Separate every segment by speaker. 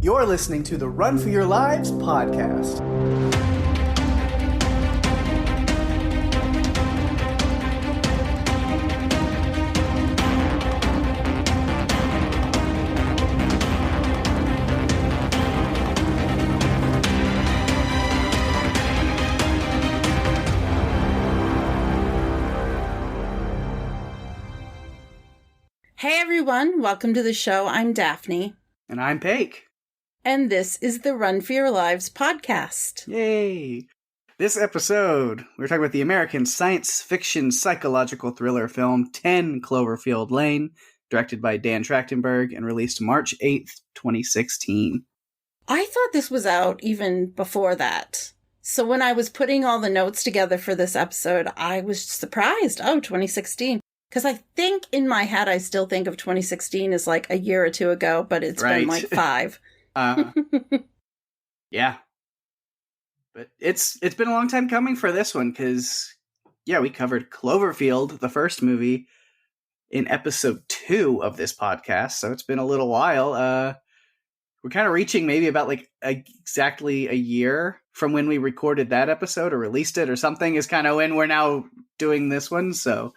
Speaker 1: You're listening to the Run for Your Lives podcast.
Speaker 2: Hey everyone, welcome to the show. I'm Daphne.
Speaker 1: And I'm Pake.
Speaker 2: And this is the Run for Your Lives podcast.
Speaker 1: Yay! This episode, we're talking about the American science fiction psychological thriller film 10 Cloverfield Lane, directed by Dan Trachtenberg and released March 8th, 2016.
Speaker 2: I thought this was out even before that. So when I was putting all the notes together for this episode, I was surprised. Oh, 2016. Because I think in my head, I still think of 2016 as like a year or two ago, but it's been like 5.
Speaker 1: Yeah. But it's been a long time coming for this one because, yeah, we covered Cloverfield, the first movie, in episode 2 of this podcast. So it's been a little while. We're kind of reaching maybe about like exactly a year from when we recorded that episode or released it or something is kind of when we're now doing this one. So...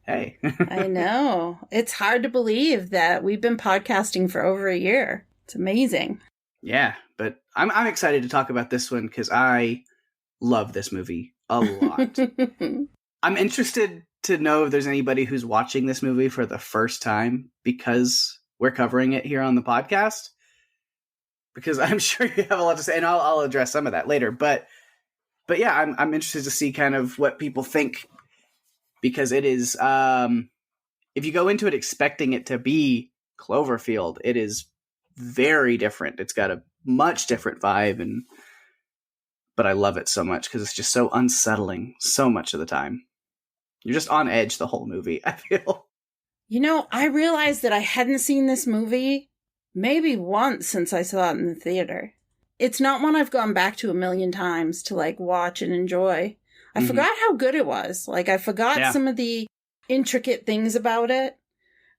Speaker 1: hey.
Speaker 2: I know. It's hard to believe that we've been podcasting for over a year. It's amazing.
Speaker 1: Yeah, but I'm excited to talk about this one because I love this movie a lot. I'm interested to know if there's anybody who's watching this movie for the first time because we're covering it here on the podcast. Because I'm sure you have a lot to say, and I'll address some of that later. But yeah, I'm interested to see kind of what people think. Because it is, if you go into it expecting it to be Cloverfield, it is very different. It's got a much different vibe, but I love it so much because it's just so unsettling so much of the time. You're just on edge the whole movie, I feel.
Speaker 2: You know, I realized that I hadn't seen this movie maybe once since I saw it in the theater. It's not one I've gone back to a million times to like watch and enjoy. I forgot how good it was. Like, I forgot some of the intricate things about it.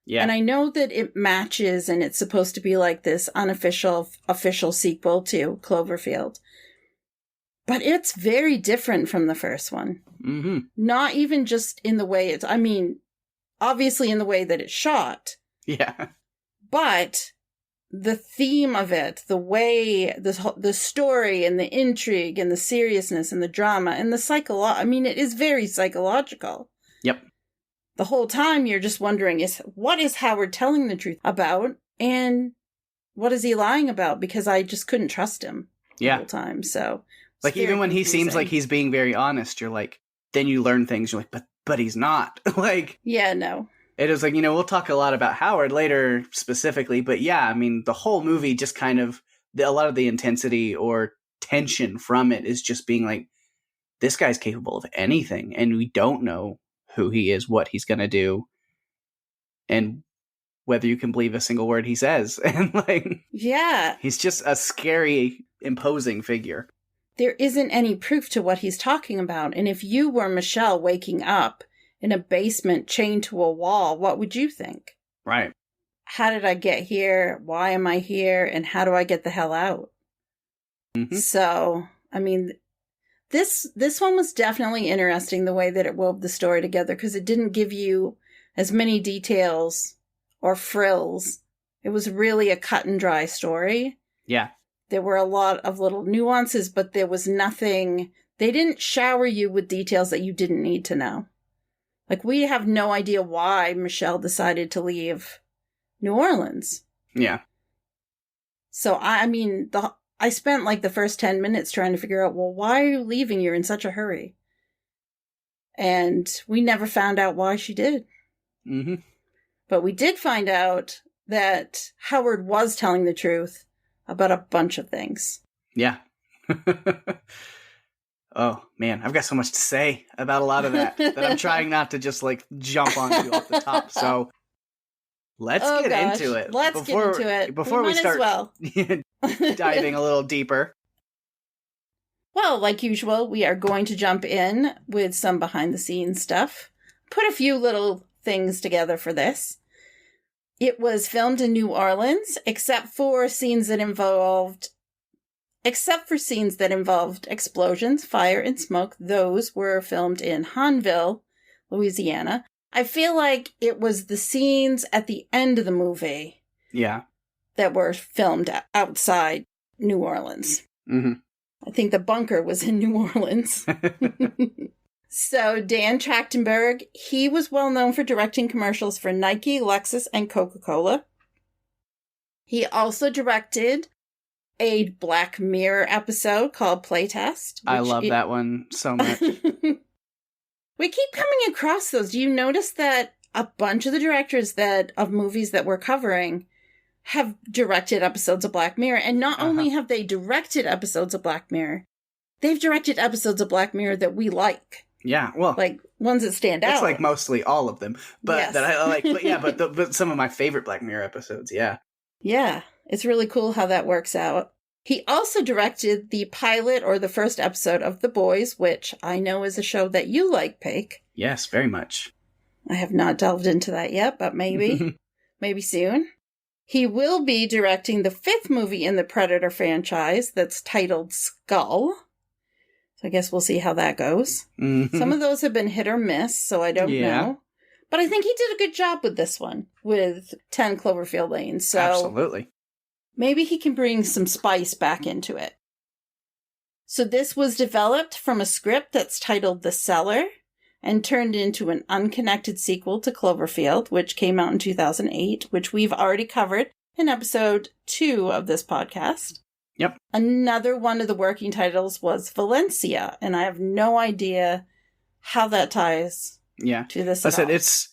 Speaker 2: Yeah. And I know that it matches and it's supposed to be like this official sequel to Cloverfield. But it's very different from the first one. Mm-hmm. Not even just in the way obviously in the way that it's shot.
Speaker 1: Yeah.
Speaker 2: But... the theme of it, the way, the story and the intrigue and the seriousness and the drama and the it is very psychological.
Speaker 1: Yep.
Speaker 2: The whole time you're just wondering what is Howard telling the truth about and what is he lying about? Because I just couldn't trust him the whole time. So
Speaker 1: like even when confusing. He seems like he's being very honest, you're like, then you learn things. You're like, but he's not. Like,
Speaker 2: yeah, no.
Speaker 1: It was like, we'll talk a lot about Howard later specifically, but yeah, the whole movie just kind of, a lot of the intensity or tension from it is just being like, this guy's capable of anything, and we don't know who he is, what he's going to do, and whether you can believe a single word he says. And like,
Speaker 2: yeah,
Speaker 1: he's just a scary, imposing figure.
Speaker 2: There isn't any proof to what he's talking about, and if you were Michelle waking up in a basement chained to a wall, what would you think?
Speaker 1: Right.
Speaker 2: How did I get here? Why am I here? And how do I get the hell out? Mm-hmm. So, this one was definitely interesting the way that it wove the story together because it didn't give you as many details or frills. It was really a cut and dry story.
Speaker 1: Yeah.
Speaker 2: There were a lot of little nuances, but there was nothing. They didn't shower you with details that you didn't need to know. Like, we have no idea why Michelle decided to leave New Orleans.
Speaker 1: Yeah.
Speaker 2: So, I spent like the first 10 minutes trying to figure out, well, why are you leaving? You're in such a hurry. And we never found out why she did. Mm-hmm. But we did find out that Howard was telling the truth about a bunch of things.
Speaker 1: Yeah. Oh, man, I've got so much to say about a lot of that I'm trying not to just, like, jump onto off the top. So, let's get into it.
Speaker 2: Let's get into it.
Speaker 1: Before we start diving a little deeper.
Speaker 2: Well, like usual, we are going to jump in with some behind-the-scenes stuff. Put a few little things together for this. It was filmed in New Orleans, except for scenes that involved explosions, fire, and smoke. Those were filmed in Hanville, Louisiana. I feel like it was the scenes at the end of the movie that were filmed outside New Orleans.
Speaker 1: Mm-hmm.
Speaker 2: I think the bunker was in New Orleans. So Dan Trachtenberg, he was well known for directing commercials for Nike, Lexus, and Coca-Cola. He also directed a Black Mirror episode called Playtest.
Speaker 1: I love that one so much.
Speaker 2: We keep coming across those. Do you notice that a bunch of the directors of movies that we're covering have directed episodes of Black Mirror? And not only have they directed episodes of Black Mirror, they've directed episodes of Black Mirror that we like.
Speaker 1: Yeah, well,
Speaker 2: like ones that stand out.
Speaker 1: It's like mostly all of them, but
Speaker 2: yes.
Speaker 1: that I like. But yeah, but some of my favorite Black Mirror episodes. Yeah,
Speaker 2: yeah, it's really cool how that works out. He also directed the pilot or the first episode of The Boys, which I know is a show that you like, Pake.
Speaker 1: Yes, very much.
Speaker 2: I have not delved into that yet, but maybe, maybe soon. He will be directing the 5th movie in the Predator franchise that's titled Skull. So I guess we'll see how that goes. Mm-hmm. Some of those have been hit or miss, so I don't know. But I think he did a good job with this one, with 10 Cloverfield Lane. So
Speaker 1: absolutely.
Speaker 2: Maybe he can bring some spice back into it. So this was developed from a script that's titled The Cellar and turned into an unconnected sequel to Cloverfield, which came out in 2008, which we've already covered in episode 2 of this podcast.
Speaker 1: Yep.
Speaker 2: Another one of the working titles was Valencia, and I have no idea how that ties to this.
Speaker 1: I said it's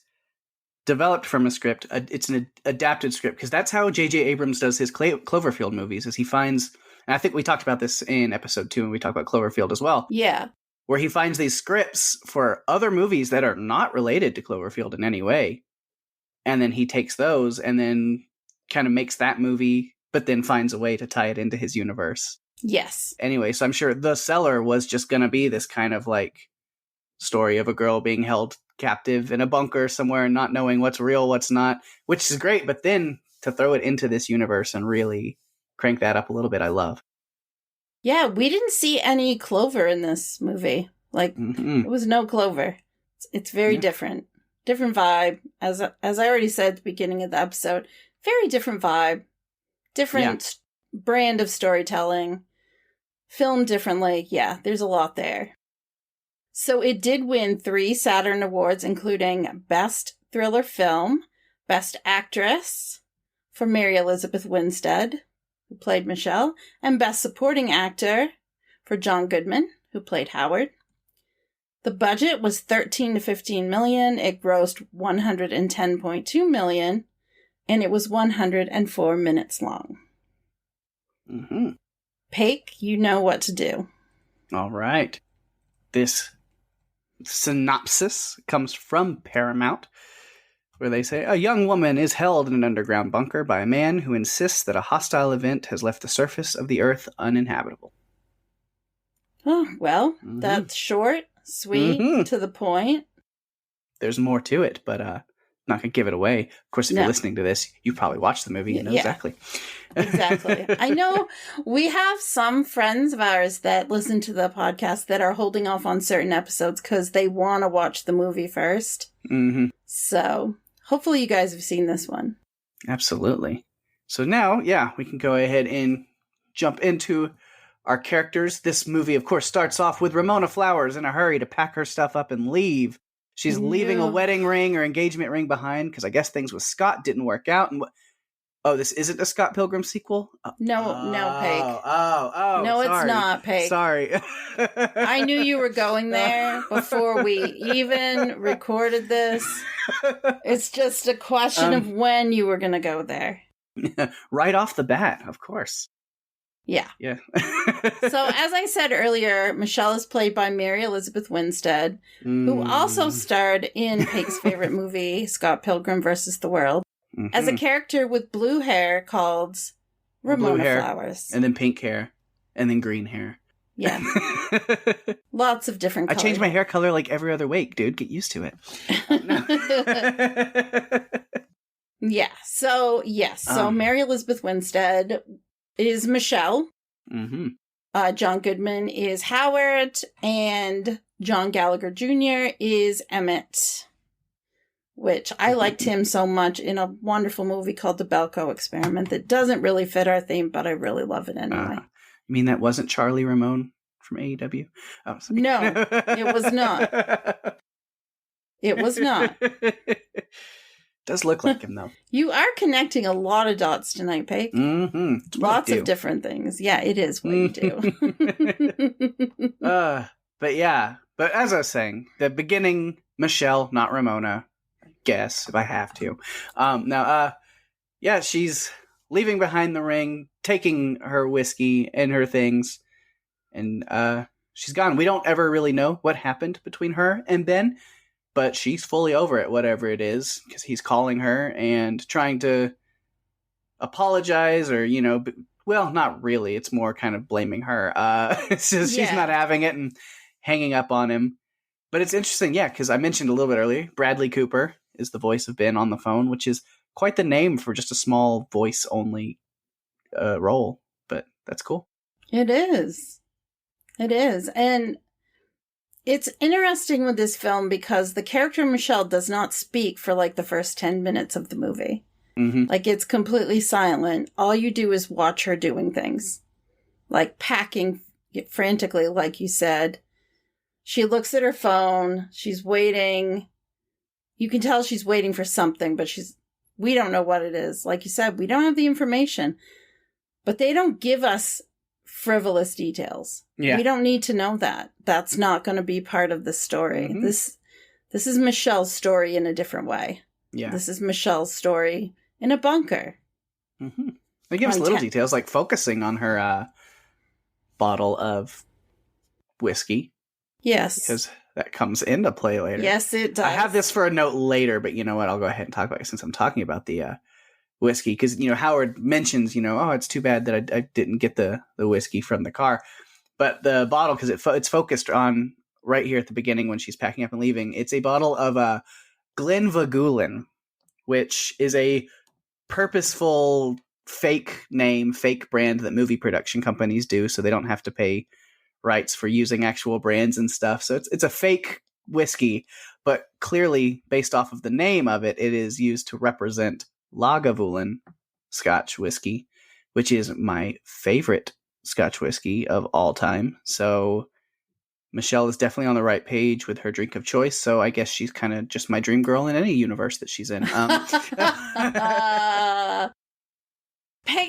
Speaker 1: developed from a script. It's an adapted script, because that's how J.J. Abrams does his Cloverfield movies, is he finds, and I think we talked about this in episode 2, and we talked about Cloverfield as well.
Speaker 2: Yeah.
Speaker 1: Where he finds these scripts for other movies that are not related to Cloverfield in any way, and then he takes those and then kind of makes that movie, but then finds a way to tie it into his universe.
Speaker 2: Yes.
Speaker 1: Anyway, so I'm sure The Cellar was just going to be this kind of like story of a girl being held captive in a bunker somewhere and not knowing what's real, what's not, which is great. But then to throw it into this universe and really crank that up a little bit, I love.
Speaker 2: Yeah, we didn't see any Clover in this movie. Like, It was no Clover. It's very different. Different vibe. As I already said at the beginning of the episode, very different vibe. Different brand of storytelling. Filmed differently. Yeah, there's a lot there. So it did win 3 Saturn Awards, including Best Thriller Film, Best Actress for Mary Elizabeth Winstead, who played Michelle, and Best Supporting Actor for John Goodman, who played Howard. The budget was $13 to $15 million. It grossed $110.2 million, and it was 104 minutes long.
Speaker 1: Mm-hmm.
Speaker 2: Pake, you know what to do.
Speaker 1: All right. This synopsis comes from Paramount, where they say, a young woman is held in an underground bunker by a man who insists that a hostile event has left the surface of the earth uninhabitable.
Speaker 2: Oh, well, that's short, sweet, to the point.
Speaker 1: There's more to it, but not going to give it away. Of course, if you're listening to this, you probably watched the movie. You know exactly.
Speaker 2: Exactly. I know we have some friends of ours that listen to the podcast that are holding off on certain episodes because they want to watch the movie first. Mm-hmm. So hopefully you guys have seen this one.
Speaker 1: Absolutely. So now, we can go ahead and jump into our characters. This movie, of course, starts off with Ramona Flowers in a hurry to pack her stuff up and leave. She's leaving a wedding ring or engagement ring behind because I guess things with Scott didn't work out. And this isn't a Scott Pilgrim sequel?
Speaker 2: No, Pake. No,
Speaker 1: sorry.
Speaker 2: It's not, Pake.
Speaker 1: Sorry.
Speaker 2: I knew you were going there before we even recorded this. It's just a question of when you were going to go there.
Speaker 1: Right off the bat, of course.
Speaker 2: Yeah.
Speaker 1: So
Speaker 2: as I said earlier, Michelle is played by Mary Elizabeth Winstead, who also starred in Pake's favorite movie, Scott Pilgrim vs. the World, as a character with blue hair called Ramona Flowers.
Speaker 1: And then pink hair. And then green hair.
Speaker 2: Yeah. Lots of different colors.
Speaker 1: I change my hair color like every other week, dude. Get used to it.
Speaker 2: Yeah. So, yes. So Mary Elizabeth Winstead is Michelle.
Speaker 1: Mm-hmm.
Speaker 2: John Goodman is Howard. And John Gallagher Jr. is Emmett. Which I liked him so much in a wonderful movie called The Belko Experiment that doesn't really fit our theme, but I really love it anyway.
Speaker 1: You mean that wasn't Charlie Ramone from AEW? Oh, sorry.
Speaker 2: No, it was not. It was not.
Speaker 1: Does look like him, though.
Speaker 2: You are connecting a lot of dots tonight, Pake.
Speaker 1: Mm-hmm.
Speaker 2: Lots of different things. Yeah, it is what you do.
Speaker 1: But yeah. But as I was saying, the beginning, Michelle, not Ramona. Guess if I have to. She's leaving behind the ring, taking her whiskey and her things, and she's gone. We don't ever really know what happened between her and Ben, but she's fully over it, whatever it is, because he's calling her and trying to apologize, or well, not really. It's more kind of blaming her. She's not having it and hanging up on him. But it's interesting, because I mentioned a little bit earlier, Bradley Cooper is the voice of Ben on the phone, which is quite the name for just a small voice-only role. But that's cool. It
Speaker 2: is. It is. And it's interesting with this film because the character Michelle does not speak for like the first 10 minutes of the movie.
Speaker 1: Mm-hmm.
Speaker 2: Like it's completely silent. All you do is watch her doing things. Like packing frantically, like you said. She looks at her phone. She's waiting. You can tell she's waiting for something, but we don't know what it is. Like you said, we don't have the information. But they don't give us frivolous details.
Speaker 1: Yeah.
Speaker 2: We don't need to know that. That's not going to be part of the story.
Speaker 1: Mm-hmm.
Speaker 2: This is Michelle's story in a different way.
Speaker 1: Yeah.
Speaker 2: This is Michelle's story in a bunker.
Speaker 1: Mm-hmm. They give us little details, like focusing on her bottle of whiskey.
Speaker 2: Yes.
Speaker 1: Because that comes into play later.
Speaker 2: Yes, it does.
Speaker 1: I have this for a note later, but you know what? I'll go ahead and talk about it since I'm talking about the whiskey. Because, Howard mentions, it's too bad that I didn't get the whiskey from the car. But the bottle, because it's focused on right here at the beginning when she's packing up and leaving, it's a bottle of Glenvagulin, which is a purposeful fake name, fake brand that movie production companies do so they don't have to pay rights for using actual brands and stuff. So it's a fake whiskey, but clearly based off of the name of it, it is used to represent Lagavulin Scotch whiskey, which is my favorite Scotch whiskey of all time. So Michelle is definitely on the right page with her drink of choice. So I guess she's kind of just my dream girl in any universe that she's in.
Speaker 2: Peg,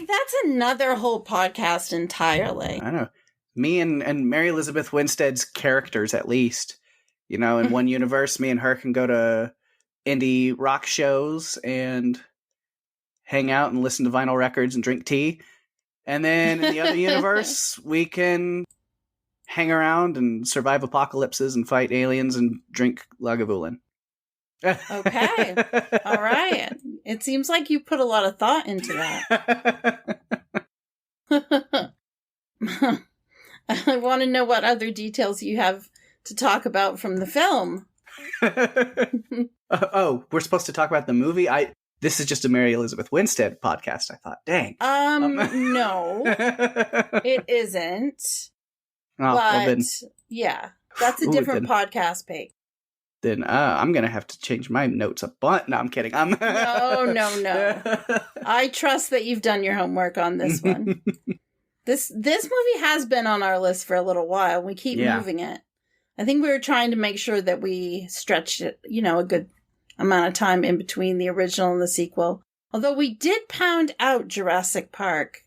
Speaker 2: that's another whole podcast entirely.
Speaker 1: I know. Me and Mary Elizabeth Winstead's characters, at least, in one universe, me and her can go to indie rock shows and hang out and listen to vinyl records and drink tea. And then in the other universe, we can hang around and survive apocalypses and fight aliens and drink Lagavulin.
Speaker 2: Okay. All right. It seems like you put a lot of thought into that. I want to know what other details you have to talk about from the film.
Speaker 1: We're supposed to talk about the movie? This is just a Mary Elizabeth Winstead podcast, I thought. Dang.
Speaker 2: No. It isn't.
Speaker 1: Oh,
Speaker 2: but, yeah. That's a different podcast, Peg.
Speaker 1: Then I'm going to have to change my notes a bunch. No, I'm kidding. No.
Speaker 2: I trust that you've done your homework on this one. This movie has been on our list for a little while. We keep moving it. I think we were trying to make sure that we stretched it, a good amount of time in between the original and the sequel. Although we did pound out Jurassic Park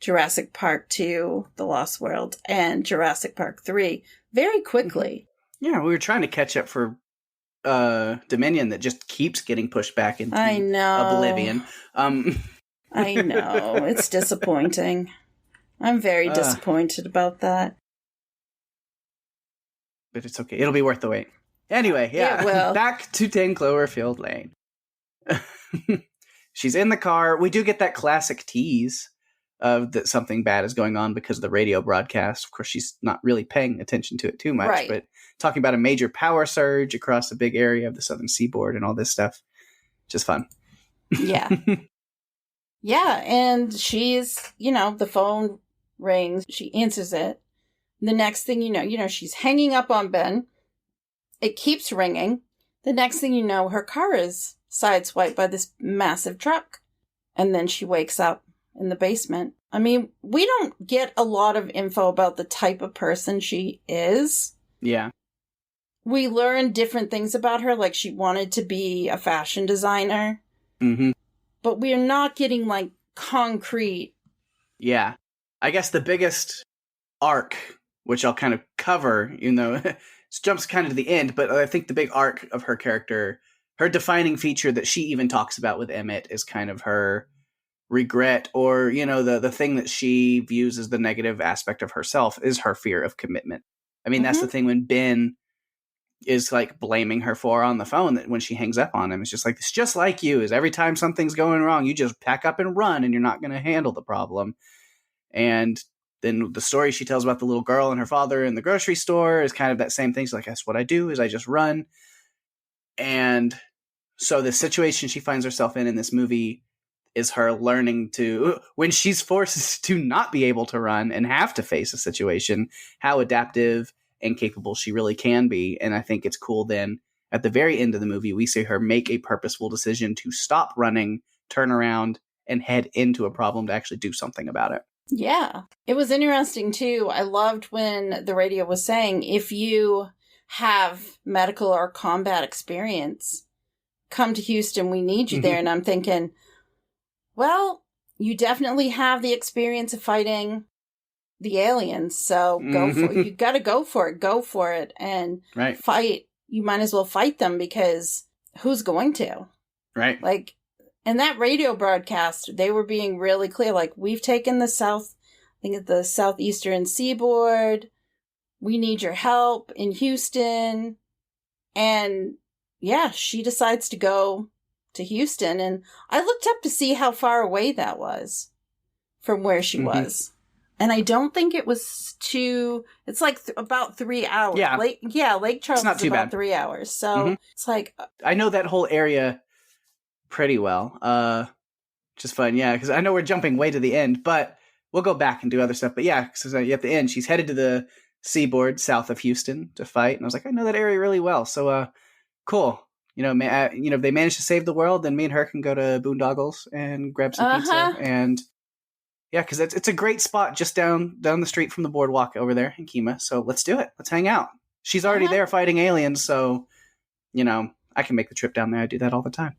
Speaker 2: 2, The Lost World, and Jurassic Park 3 very quickly.
Speaker 1: Yeah, we were trying to catch up for Dominion that just keeps getting pushed back into oblivion.
Speaker 2: I know. It's disappointing. I'm very disappointed about that.
Speaker 1: But it's okay. It'll be worth the wait. Anyway, back to 10 Cloverfield Lane. She's in the car. We do get that classic tease of that something bad is going on because of the radio broadcast. Of course, she's not really paying attention to it too much, but talking about a major power surge across a big area of the southern seaboard and all this stuff. Just fun.
Speaker 2: Yeah. Yeah, and she's, the phone rings. She answers it. The next thing you know, she's hanging up on Ben. It keeps ringing. The next thing you know, her car is sideswiped by this massive truck. And then she wakes up in the basement. I mean, we don't get a lot of info about the type of person she is.
Speaker 1: Yeah.
Speaker 2: We learn different things about her, like she wanted to be a fashion designer.
Speaker 1: Mm-hmm.
Speaker 2: But we're not getting, like, concrete.
Speaker 1: Yeah. I guess the biggest arc, which I'll kind of cover, even though it jumps kind of to the end, but I think the big arc of her character, her defining feature that she even talks about with Emmett is kind of her regret, or, the thing that she views as the negative aspect of herself is her fear of commitment. I mean, that's the thing when Ben is like blaming her for on the phone, that when she hangs up on him, it's just like, it's just like you, is every time something's going wrong, you just pack up and run and you're not going to handle the problem. And then the story she tells about the little girl and her father in the grocery store is kind of that same thing. She's like, that's what I do, is I just run. And so the situation she finds herself in this movie is her learning to, when she's forced to not be able to run and have to face a situation, how adaptive and capable she really can be. And I think it's cool then at the very end of the movie, we see her make a purposeful decision to stop running, turn around, and head into a problem to actually do something about it.
Speaker 2: Yeah. It was interesting, too. I loved when the radio was saying, if you have medical or combat experience, come to Houston, we need you there. And I'm thinking, well, you definitely have the experience of fighting the aliens, so go for it. You got to go for it, and fight. You might as well fight them, because who's going to?
Speaker 1: Right.
Speaker 2: Like, in that radio broadcast, they were being really clear. Like, we've taken the southeastern seaboard. We need your help in Houston. And yeah, she decides to go to Houston, and I looked up to see how far away that was from where she was. And I don't think it was it's like about 3 hours.
Speaker 1: Yeah.
Speaker 2: Lake Charles is about bad. 3 hours. So it's like,
Speaker 1: I know that whole area pretty well. Just fun. Yeah. Cause I know we're jumping way to the end, but we'll go back and do other stuff. But yeah, so at the end, she's headed to the seaboard south of Houston to fight. And I was like, I know that area really well. So, cool. If they manage to save the world, then me and her can go to Boondoggles and grab some pizza. And yeah, because it's a great spot just down the street from the boardwalk over there in Kemah. So let's do it. Let's hang out. She's already there fighting aliens, so, I can make the trip down there. I do that all the time.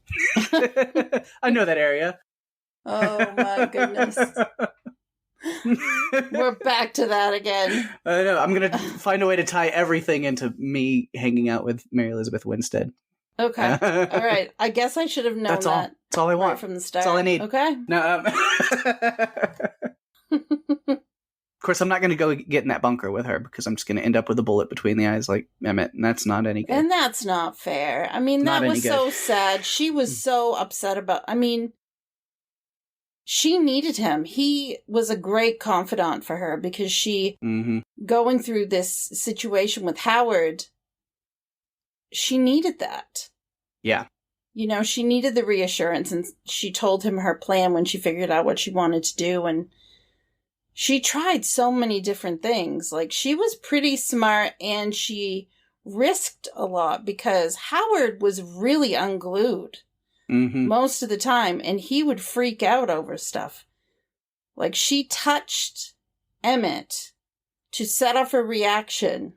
Speaker 1: I know that area.
Speaker 2: Oh, my goodness. We're back to that again.
Speaker 1: I know. I'm going to find a way to tie everything into me hanging out with Mary Elizabeth Winstead.
Speaker 2: Okay. All right. I guess I should have known
Speaker 1: That's
Speaker 2: that.
Speaker 1: That's all I want.
Speaker 2: Right from the start.
Speaker 1: That's all I need.
Speaker 2: Okay.
Speaker 1: No. Of course, I'm not going to go get in that bunker with her, because I'm just going to end up with a bullet between the eyes like Emmett, and that's not any good.
Speaker 2: And that's not fair. I mean, that was so sad. She was so upset about... I mean, she needed him. He was a great confidant for her, because she, going through this situation with Howard, she needed that.
Speaker 1: Yeah.
Speaker 2: She needed the reassurance, and she told him her plan when she figured out what she wanted to do, and she tried so many different things. Like, she was pretty smart, and she risked a lot, because Howard was really unglued most of the time, and he would freak out over stuff. Like, she touched Emmett to set off a reaction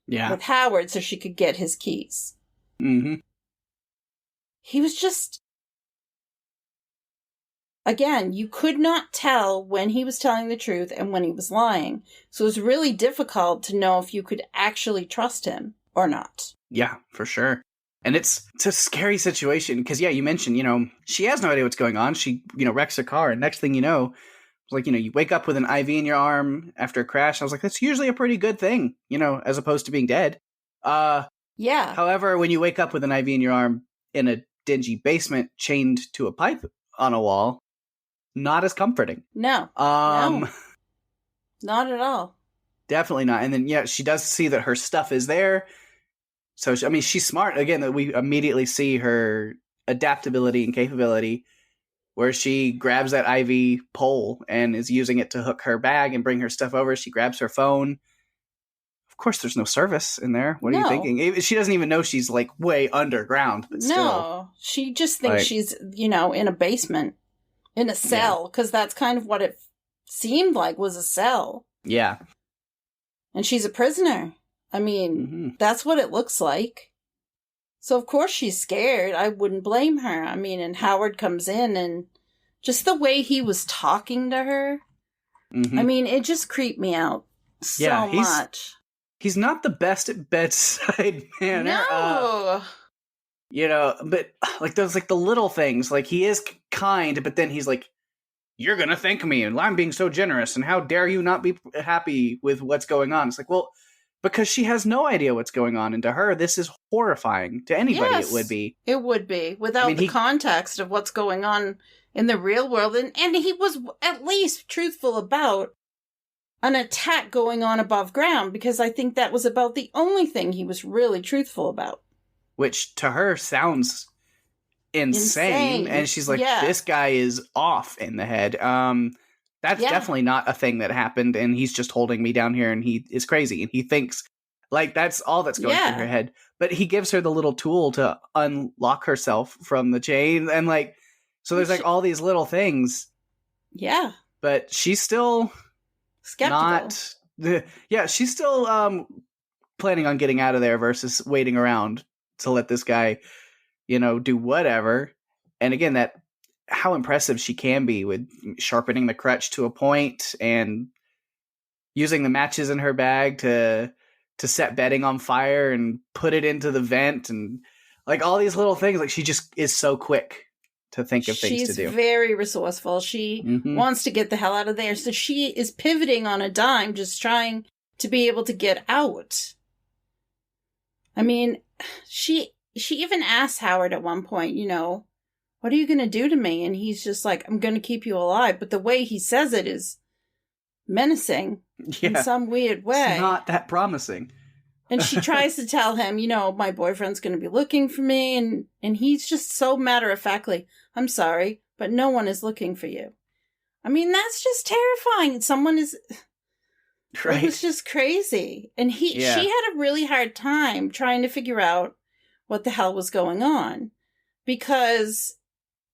Speaker 2: with Howard so she could get his keys. He was just... Again, you could not tell when he was telling the truth and when he was lying. So it was really difficult to know if you could actually trust him or not.
Speaker 1: Yeah, for sure. And it's a scary situation because, you mentioned, she has no idea what's going on. She, wrecks her car. And next thing you know, like, you wake up with an IV in your arm after a crash. I was like, that's usually a pretty good thing, as opposed to being dead.
Speaker 2: Yeah.
Speaker 1: However, when you wake up with an IV in your arm in a dingy basement chained to a pipe on a wall, not as comforting.
Speaker 2: No. No. Not at all.
Speaker 1: Definitely not. And then, she does see that her stuff is there. So, she's smart. Again, that we immediately see her adaptability and capability. where she grabs that IV pole and is using it to hook her bag and bring her stuff over. She grabs her phone. Of course, there's no service in there. What are you thinking? She doesn't even know she's like way underground, but still.
Speaker 2: No, she just thinks she's, in a basement, in a cell, because that's kind of what it seemed like, was a cell.
Speaker 1: Yeah.
Speaker 2: And she's a prisoner. I mean, that's what it looks like. So, of course, she's scared. I wouldn't blame her. I mean, and Howard comes in, and just the way he was talking to her, I mean, it just creeped me out so much.
Speaker 1: He's not the best at bedside manner.
Speaker 2: No.
Speaker 1: But like those like the little things, like he is kind, but then he's like, you're going to thank me and I'm being so generous and how dare you not be happy with what's going on. It's like, well, because she has no idea what's going on, and to her this is horrifying. To anybody it would be.
Speaker 2: It would be without the context of what's going on in the real world. And he was at least truthful about an attack going on above ground, because I think that was about the only thing he was really truthful about. Which
Speaker 1: to her sounds insane. And she's like, this guy is off in the head. That's definitely not a thing that happened, and he's just holding me down here, and he is crazy, and he thinks like that's all that's going through her head. But he gives her the little tool to unlock herself from the chain, and like, so there's like all these little things. Yeah. But she's still skeptical. She's still planning on getting out of there versus waiting around to let this guy, do whatever. And again, that how impressive she can be with sharpening the crutch to a point and using the matches in her bag to set bedding on fire and put it into the vent, and like all these little things. Like she just is so quick to think of things to do. She's very resourceful. She wants to get the hell out of there. So she is pivoting on a dime, just trying to be able to get out. I mean, she even asks Howard at one point, what are you going to do to me? And he's just like, I'm going to keep you alive. But the way he says it is menacing in some weird way. It's not that promising. And she tries to tell him, my boyfriend's going to be looking for me. And he's just so matter-of-factly, I'm sorry, but no one is looking for you. I mean, that's just terrifying. Someone is... Right. It was just crazy. And she had a really hard time trying to figure out what the hell was going on. Because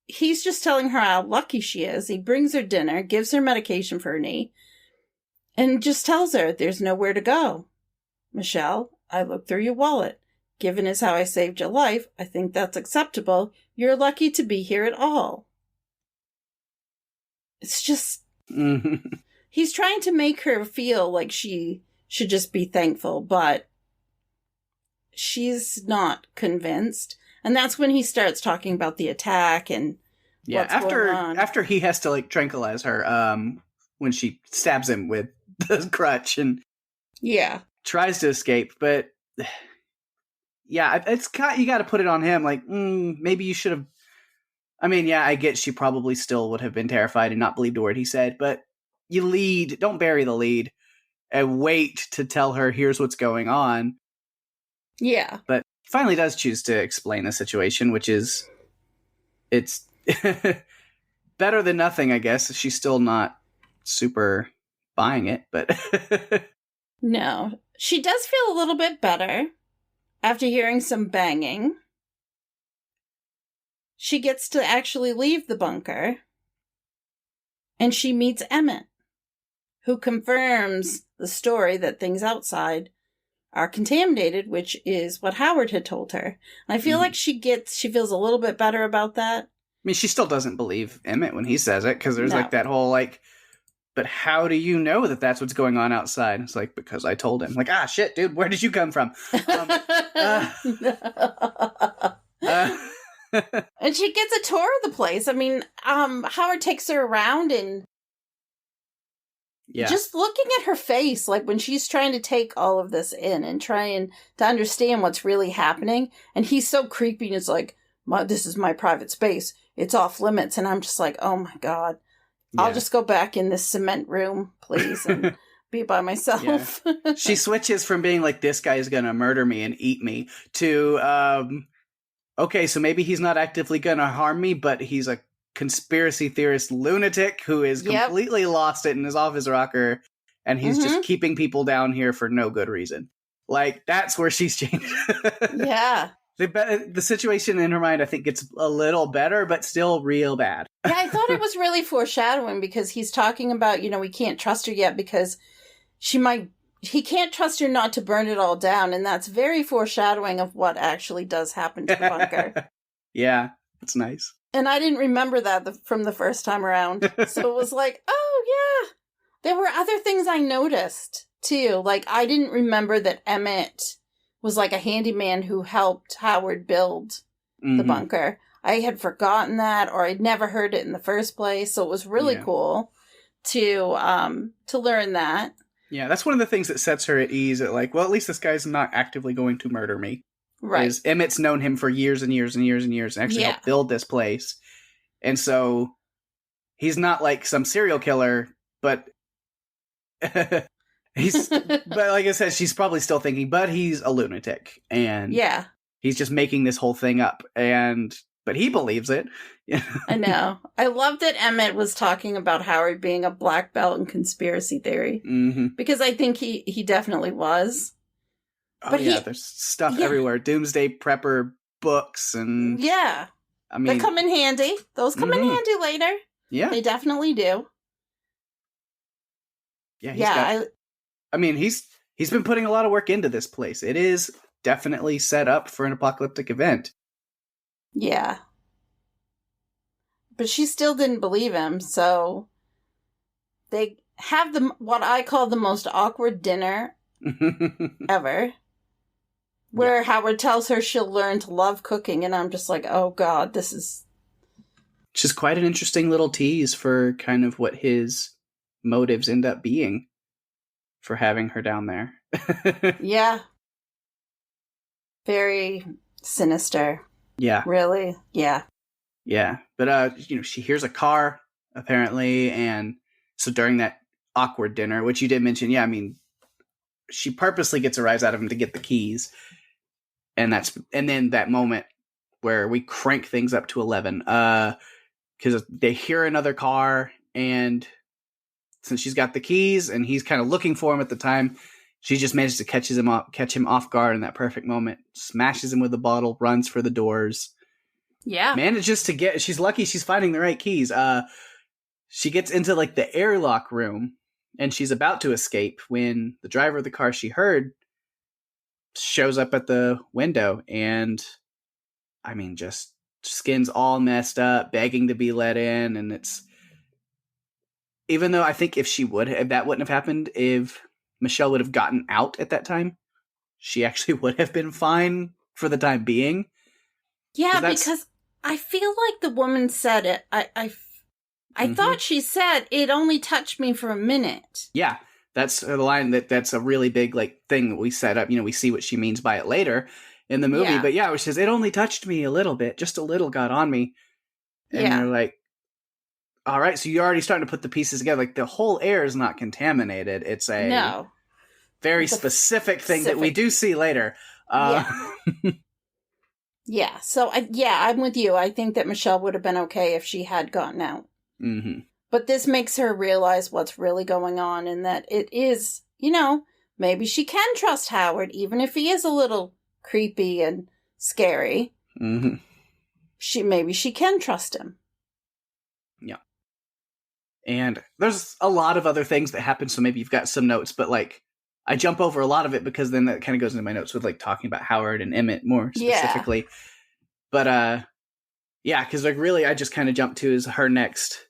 Speaker 1: he's just telling her how lucky she is. He brings her dinner, gives her medication for her knee, and just tells her there's nowhere to go. Michelle, I looked through your wallet. Given as how I saved your life, I think that's acceptable. You're lucky to be here at all. It's just... He's trying to make her feel like she should just be thankful, but she's not convinced. And that's when he starts talking about the attack and what's going on. After he has to like tranquilize her, when she stabs him with the crutch and tries to escape, but it's you got to put it on him. Like maybe you should have. I mean, I get she probably still would have been terrified and not believed a word he said, but don't bury the lead and wait to tell her here's what's going on. Yeah, but finally does choose to explain the situation, which is it's better than nothing, I guess. She's still not super buying it, but no, she does feel a little bit better after hearing some banging. She gets to actually leave the bunker, and she meets Emmett, who confirms the story that things outside are contaminated, which is what Howard had told her. And I feel like she feels a little bit better about that. I mean, she still doesn't believe Emmett when he says it, because there's like that whole like, but how do you know that that's what's going on outside? It's like, because I told him. Like, shit, dude, where did you come from? And she gets a tour of the place. I mean, Howard takes her around and just looking at her face, like when she's trying to take all of this in and trying to understand what's really happening. And he's so creepy and it's like, this is my private space. It's off limits. And I'm just like, oh my God, I'll just go back in this cement room, please, and be by myself. Yeah. She switches from being like, this guy is going to murder me and eat me to, okay, so maybe he's not actively going to harm me, but he's a conspiracy theorist lunatic who is completely lost it in his office rocker, and he's just keeping people down here for no good reason. Like, that's where she's changed.
Speaker 2: Yeah.
Speaker 1: The situation in her mind, I think, gets a little better, but still real bad.
Speaker 2: Yeah, I thought it was really foreshadowing because he's talking about, we can't trust her yet because he can't trust her not to burn it all down. And that's very foreshadowing of what actually does happen to the bunker.
Speaker 1: Yeah, it's nice.
Speaker 2: And I didn't remember that from the first time around. So it was like, oh, yeah. There were other things I noticed, too. Like, I didn't remember that Emmett was like a handyman who helped Howard build the bunker. I had forgotten that, or I'd never heard it in the first place. So it was really cool to learn that. Yeah,
Speaker 1: that's one of the things that sets her at ease. At like, well, at least this guy's not actively going to murder me.
Speaker 2: Right.
Speaker 1: Is Emmett's known him for years and years and years and years and actually helped build this place. And so he's not like some serial killer, but but like I said, she's probably still thinking, but he's a lunatic. And he's just making this whole thing up. But he believes it.
Speaker 2: I know. I love that Emmett was talking about Howard being a black belt in conspiracy theory. Because I think he definitely was.
Speaker 1: Oh, but there's stuff everywhere. Doomsday Prepper books and...
Speaker 2: Yeah. I mean... They come in handy. Those come in handy later. Yeah. They definitely do.
Speaker 1: Yeah, he's been putting a lot of work into this place. It is definitely set up for an apocalyptic event.
Speaker 2: Yeah. But she still didn't believe him, so... They have what I call the most awkward dinner ever. Where Howard tells her she'll learn to love cooking, and I'm just like, oh god, this is...
Speaker 1: Just quite an interesting little tease for kind of what his motives end up being for having her down there.
Speaker 2: Yeah. Very sinister.
Speaker 1: Yeah.
Speaker 2: Really? Yeah.
Speaker 1: Yeah. But, she hears a car, apparently, and so during that awkward dinner, which you did mention, she purposely gets a rise out of him to get the keys. And then that moment where we crank things up to 11, because they hear another car, and since she's got the keys and he's kind of looking for him at the time, she just managed to catch him off guard in that perfect moment, smashes him with the bottle, runs for the doors.
Speaker 2: Yeah.
Speaker 1: Manages to she's lucky she's finding the right keys. She gets into like the airlock room and she's about to escape when the driver of the car she heard shows up at the window and just skin's all messed up, begging to be let in. And it's, even though I think if that wouldn't have happened, if Michelle would have gotten out at that time, she actually would have been fine for the time being.
Speaker 2: Yeah, because I feel like the woman said it. I thought she said, it only touched me for a minute.
Speaker 1: Yeah, that's the line that's a really big thing that we set up. We see what she means by it later in the movie. Yeah. But yeah, it says, it only touched me a little bit, just a little got on me. And they're like, all right, so you're already starting to put the pieces together. Like, the whole air is not contaminated. It's a very specific thing that we do see later.
Speaker 2: Yeah. So, I'm with you. I think that Michelle would have been okay if she had gotten out.
Speaker 1: Mm-hmm.
Speaker 2: But this makes her realize what's really going on and that it is, maybe she can trust Howard, even if he is a little creepy and scary.
Speaker 1: Mm-hmm.
Speaker 2: Maybe she can trust him.
Speaker 1: Yeah. And there's a lot of other things that happen, so maybe you've got some notes, but I jump over a lot of it because then that kind of goes into my notes with talking about Howard and Emmett more specifically. But because really I just kind of jumped to is her next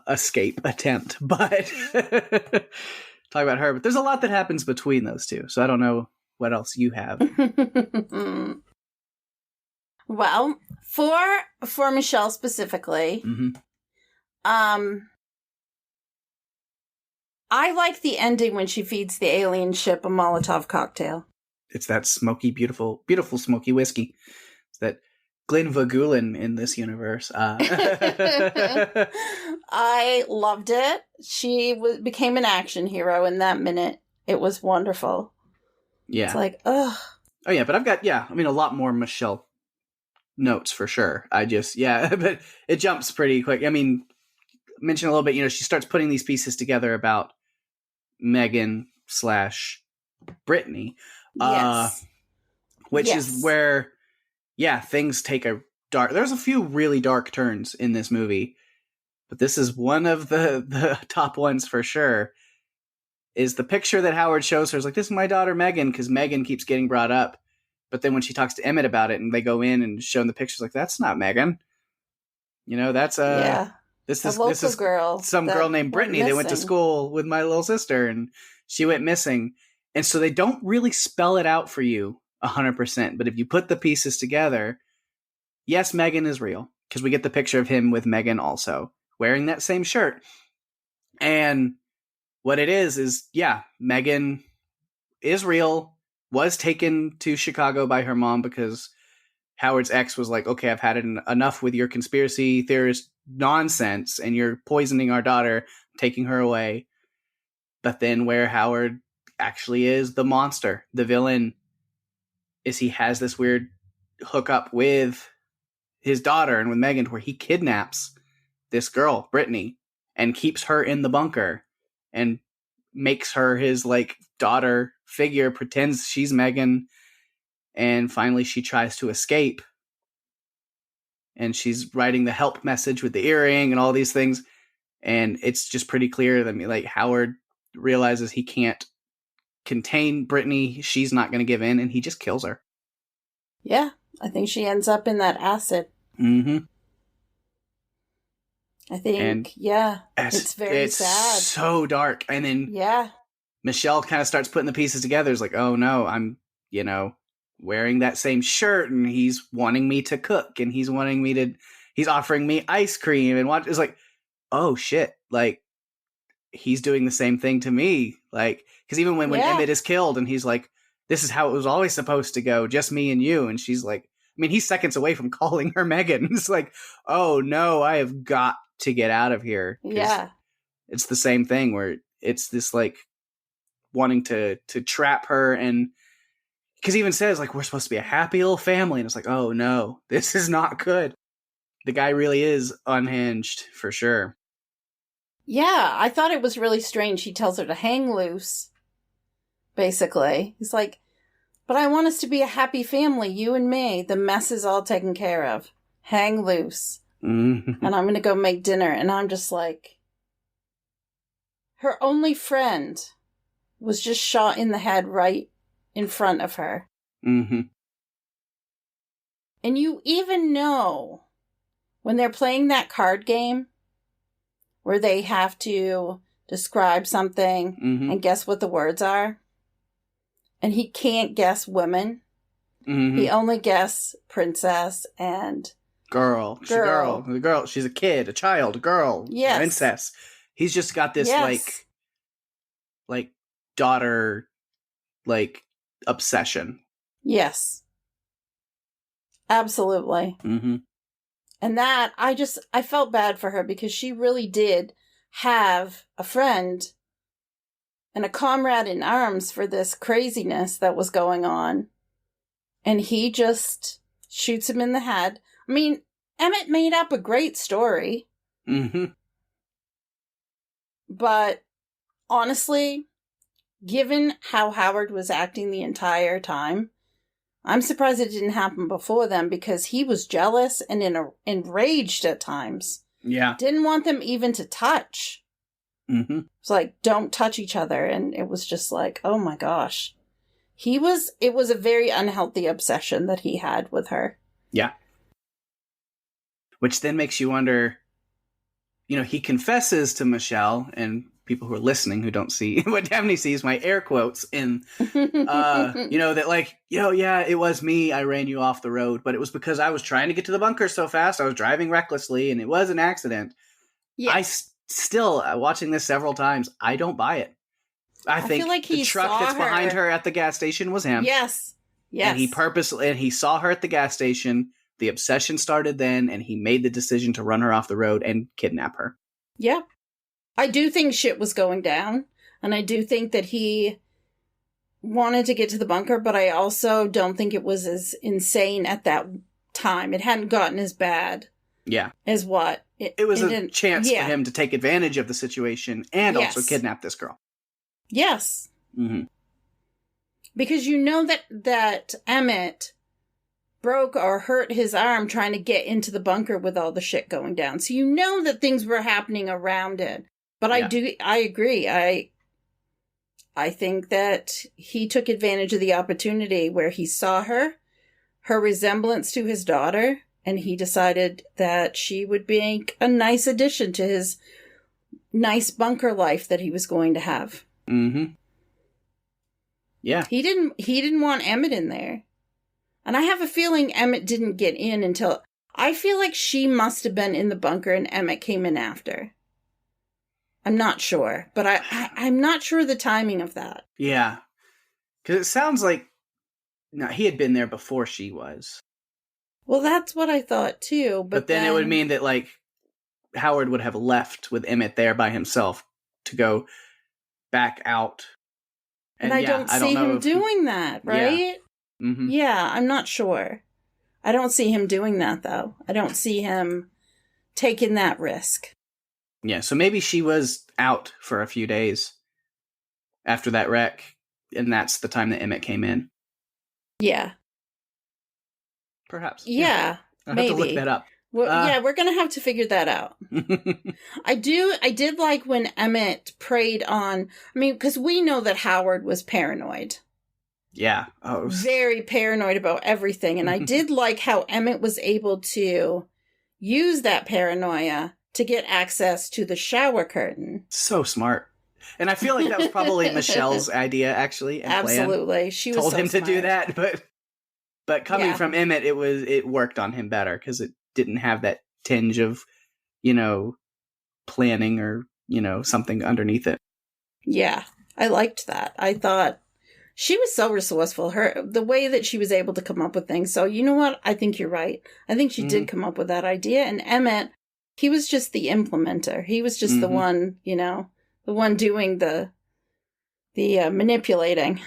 Speaker 1: escape attempt. But talk about her. But there's a lot that happens between those two, so I don't know what else you have.
Speaker 2: Well, for Michelle specifically, I like the ending when she feeds the alien ship a Molotov cocktail.
Speaker 1: It's that smoky, beautiful, beautiful smoky whiskey. It's that Glenvagulin in this universe.
Speaker 2: I loved it. She became an action hero in that minute. It was wonderful.
Speaker 1: Yeah.
Speaker 2: It's like, ugh.
Speaker 1: Oh, yeah, but I've got, a lot more Michelle notes for sure. But it jumps pretty quick. I mean, mention a little bit, she starts putting these pieces together about Megan / Brittany.
Speaker 2: Yes.
Speaker 1: Which is where, things take a dark... There's a few really dark turns in this movie, but this is one of the top ones for sure. Is the picture that Howard shows her is like, this is my daughter Megan, because Megan keeps getting brought up. But then when she talks to Emmett about it and they go in and show him the pictures, like, that's not Megan. That's this is
Speaker 2: girl,
Speaker 1: some girl named Brittany that went to school with my little sister, and she went missing. And so they don't really spell it out for you 100%. But if you put the pieces together, yes, Megan is real, because we get the picture of him with Megan also wearing that same shirt. And what it is, Megan is real, was taken to Chicago by her mom because Howard's ex was like, okay, I've had enough with your conspiracy theorist nonsense, and you're poisoning our daughter, taking her away. But then where Howard actually is the monster, the villain, is he has this weird hookup with his daughter and with Megan, where he kidnaps this girl, Brittany, and keeps her in the bunker and makes her his daughter figure, pretends she's Megan, and finally she tries to escape, and she's writing the help message with the earring and all these things, and it's just pretty clear that Howard realizes he can't contain Brittany, she's not going to give in, and he just kills her.
Speaker 2: Yeah, I think she ends up in that acid.
Speaker 1: Mm-hmm.
Speaker 2: I think, it's very sad. It's
Speaker 1: so dark. And then Michelle kind of starts putting the pieces together. It's like, oh no, I'm, wearing that same shirt, and he's wanting me to cook, and he's offering me ice cream, and it's like, oh shit, he's doing the same thing to me. Because even when Emmett is killed, and he's like, this is how it was always supposed to go, just me and you. And she's like, he's seconds away from calling her Megan. It's like, oh no, I have got to get out of here.
Speaker 2: Yeah.
Speaker 1: It's the same thing where it's this wanting to trap her, and because he even says we're supposed to be a happy little family, and it's like, oh no, this is not good. The guy really is unhinged for sure.
Speaker 2: Yeah, I thought it was really strange. He tells her to hang loose, basically. He's like, but I want us to be a happy family, you and me. The mess is all taken care of. Hang loose.
Speaker 1: Mm-hmm.
Speaker 2: And I'm going to go make dinner. And I'm just like, her only friend was just shot in the head right in front of her.
Speaker 1: Mm-hmm.
Speaker 2: And you even know when they're playing that card game where they have to describe something and guess what the words are. And he can't guess women.
Speaker 1: Mm-hmm.
Speaker 2: He only guess princess and
Speaker 1: girl. She's a girl. The girl. She's a kid, a child, a girl, princess. He's just got this daughter obsession.
Speaker 2: Yes. Absolutely.
Speaker 1: Mm-hmm.
Speaker 2: And that, I felt bad for her because she really did have a friend and a comrade in arms for this craziness that was going on. And he just shoots him in the head. Emmett made up a great story.
Speaker 1: Mm-hmm.
Speaker 2: But honestly, given how Howard was acting the entire time, I'm surprised it didn't happen before then, because he was jealous and enraged at times.
Speaker 1: Yeah.
Speaker 2: Didn't want them even to touch.
Speaker 1: Mm-hmm.
Speaker 2: It's like, don't touch each other. And it was just like, oh my gosh. It was a very unhealthy obsession that he had with her.
Speaker 1: Yeah. Which then makes you wonder, he confesses to Michelle, and people who are listening who don't see what Daphne sees, my air quotes in, that it was me. I ran you off the road, but it was because I was trying to get to the bunker so fast. I was driving recklessly, and it was an accident. Yeah. I still, watching this several times, I don't buy it. I think
Speaker 2: feel like
Speaker 1: the truck that's behind her at the gas station was him.
Speaker 2: Yes.
Speaker 1: And he saw her at the gas station. The obsession started then, and he made the decision to run her off the road and kidnap her.
Speaker 2: Yeah. I do think shit was going down, and I do think that he wanted to get to the bunker, but I also don't think it was as insane at that time. It hadn't gotten as bad.
Speaker 1: Yeah.
Speaker 2: As what?
Speaker 1: It was a chance for him to take advantage of the situation and also kidnap this girl.
Speaker 2: Yes.
Speaker 1: Mm-hmm.
Speaker 2: Because you know that Emmett broke or hurt his arm trying to get into the bunker with all the shit going down. So you know that things were happening around it. But I agree. I think that he took advantage of the opportunity where he saw her resemblance to his daughter, and he decided that she would be a nice addition to his nice bunker life that he was going to have.
Speaker 1: Mm-hmm. Yeah.
Speaker 2: He didn't want Emmett in there. And I have a feeling Emmett didn't get in until... I feel like she must have been in the bunker and Emmett came in after. I'm not sure. But I'm not sure the timing of that.
Speaker 1: Yeah. Because it sounds like... No, he had been there before she was.
Speaker 2: Well, that's what I thought too. But
Speaker 1: then it would mean that, like, Howard would have left with Emmett there by himself to go back out.
Speaker 2: And I don't see him doing that, right?
Speaker 1: Yeah. Mm-hmm.
Speaker 2: Yeah, I'm not sure. I don't see him doing that, though. I don't see him taking that risk.
Speaker 1: Yeah, so maybe she was out for a few days after that wreck, and that's the time that Emmett came in.
Speaker 2: Yeah.
Speaker 1: Perhaps.
Speaker 2: Yeah,
Speaker 1: I'll
Speaker 2: maybe.
Speaker 1: have to look that up.
Speaker 2: Well, yeah, we're going to have to figure that out. I did like when Emmett preyed on... I mean, because we know that Howard was paranoid.
Speaker 1: Yeah. Oh,
Speaker 2: very paranoid about everything. And I did like how Emmett was able to use that paranoia to get access to the shower curtain.
Speaker 1: So smart. And I feel like that was probably Michelle's idea, actually. And
Speaker 2: absolutely.
Speaker 1: Plan.
Speaker 2: She was
Speaker 1: told him
Speaker 2: smart.
Speaker 1: to do that, but coming from Emmett, it worked on him better because it didn't have that tinge of, planning or, something underneath it.
Speaker 2: Yeah, I liked that. I thought she was so resourceful. The way that she was able to come up with things. So you know what? I think you're right. I think she did come up with that idea. And Emmett, he was just the implementer. He was just the one, the one doing the manipulating,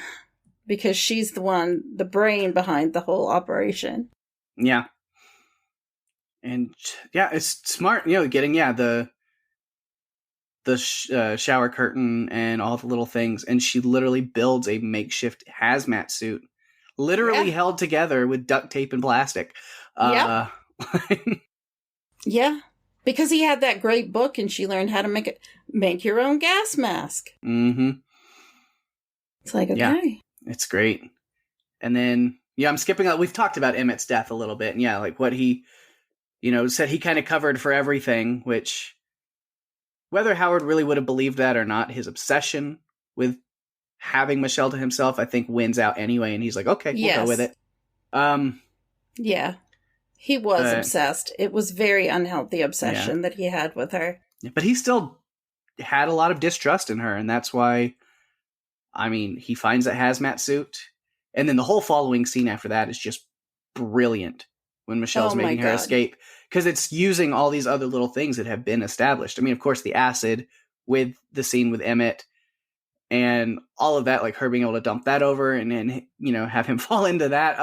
Speaker 2: because she's the brain behind the whole operation.
Speaker 1: Yeah. And yeah, it's smart, getting the shower curtain and all the little things, and she literally builds a makeshift hazmat suit, literally held together with duct tape and plastic.
Speaker 2: Yeah, because he had that great book, and she learned how to make your own gas mask. Mm-hmm. It's like, okay,
Speaker 1: yeah, it's great. And then I'm skipping out. We've talked about Emmett's death a little bit, and like what he, said he kind of covered for everything, which. Whether Howard really would have believed that or not, his obsession with having Michelle to himself, I think, wins out anyway. And he's like, okay, we'll go with it.
Speaker 2: Yeah. He was obsessed. It was very unhealthy obsession that he had with her.
Speaker 1: But he still had a lot of distrust in her. And that's why, he finds that hazmat suit. And then the whole following scene after that is just brilliant when Michelle's making her escape. Because it's using all these other little things that have been established. Of course, the acid with the scene with Emmett and all of that, like her being able to dump that over and then, have him fall into that.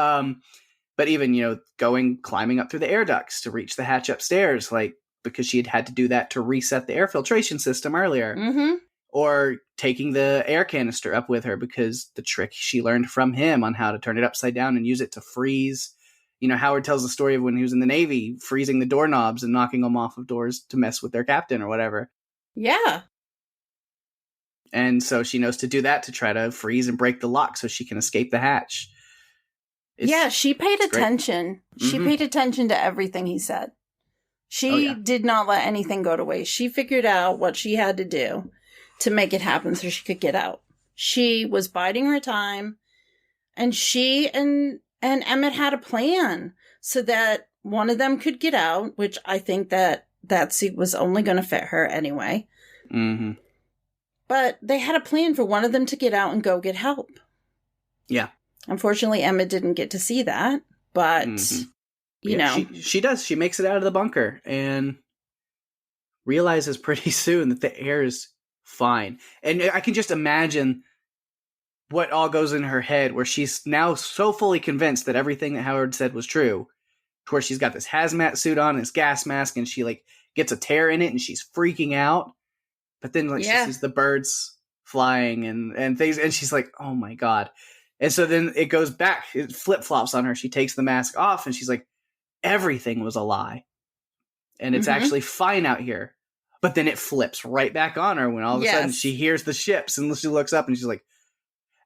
Speaker 1: But even, climbing up through the air ducts to reach the hatch upstairs, like, because she had to do that to reset the air filtration system earlier. Mm-hmm. Or taking the air canister up with her because the trick she learned from him on how to turn it upside down and use it to freeze. Howard tells the story of when he was in the Navy, freezing the doorknobs and knocking them off of doors to mess with their captain or whatever.
Speaker 2: Yeah.
Speaker 1: And so she knows to do that to try to freeze and break the lock so she can escape the hatch.
Speaker 2: She paid attention. She paid attention to everything he said. She did not let anything go to waste. She figured out what she had to do to make it happen so she could get out. She was biding her time, and she and Emmett had a plan so that one of them could get out, which I think that suit was only going to fit her anyway. Mm-hmm. But they had a plan for one of them to get out and go get help.
Speaker 1: Yeah.
Speaker 2: Unfortunately, Emmett didn't get to see that, but, you know.
Speaker 1: She does. She makes it out of the bunker and realizes pretty soon that the air is fine. And I can just imagine what all goes in her head, where she's now so fully convinced that everything that Howard said was true. course, she's got this hazmat suit on, this gas mask, and she like gets a tear in it, and she's freaking out. But then like she sees the birds flying and things, and she's like, oh my God. And so then it goes back, it flip-flops on her. She takes the mask off, and she's like, everything was a lie. And it's actually fine out here. But then it flips right back on her when all of a sudden she hears the ships, and she looks up, and she's like,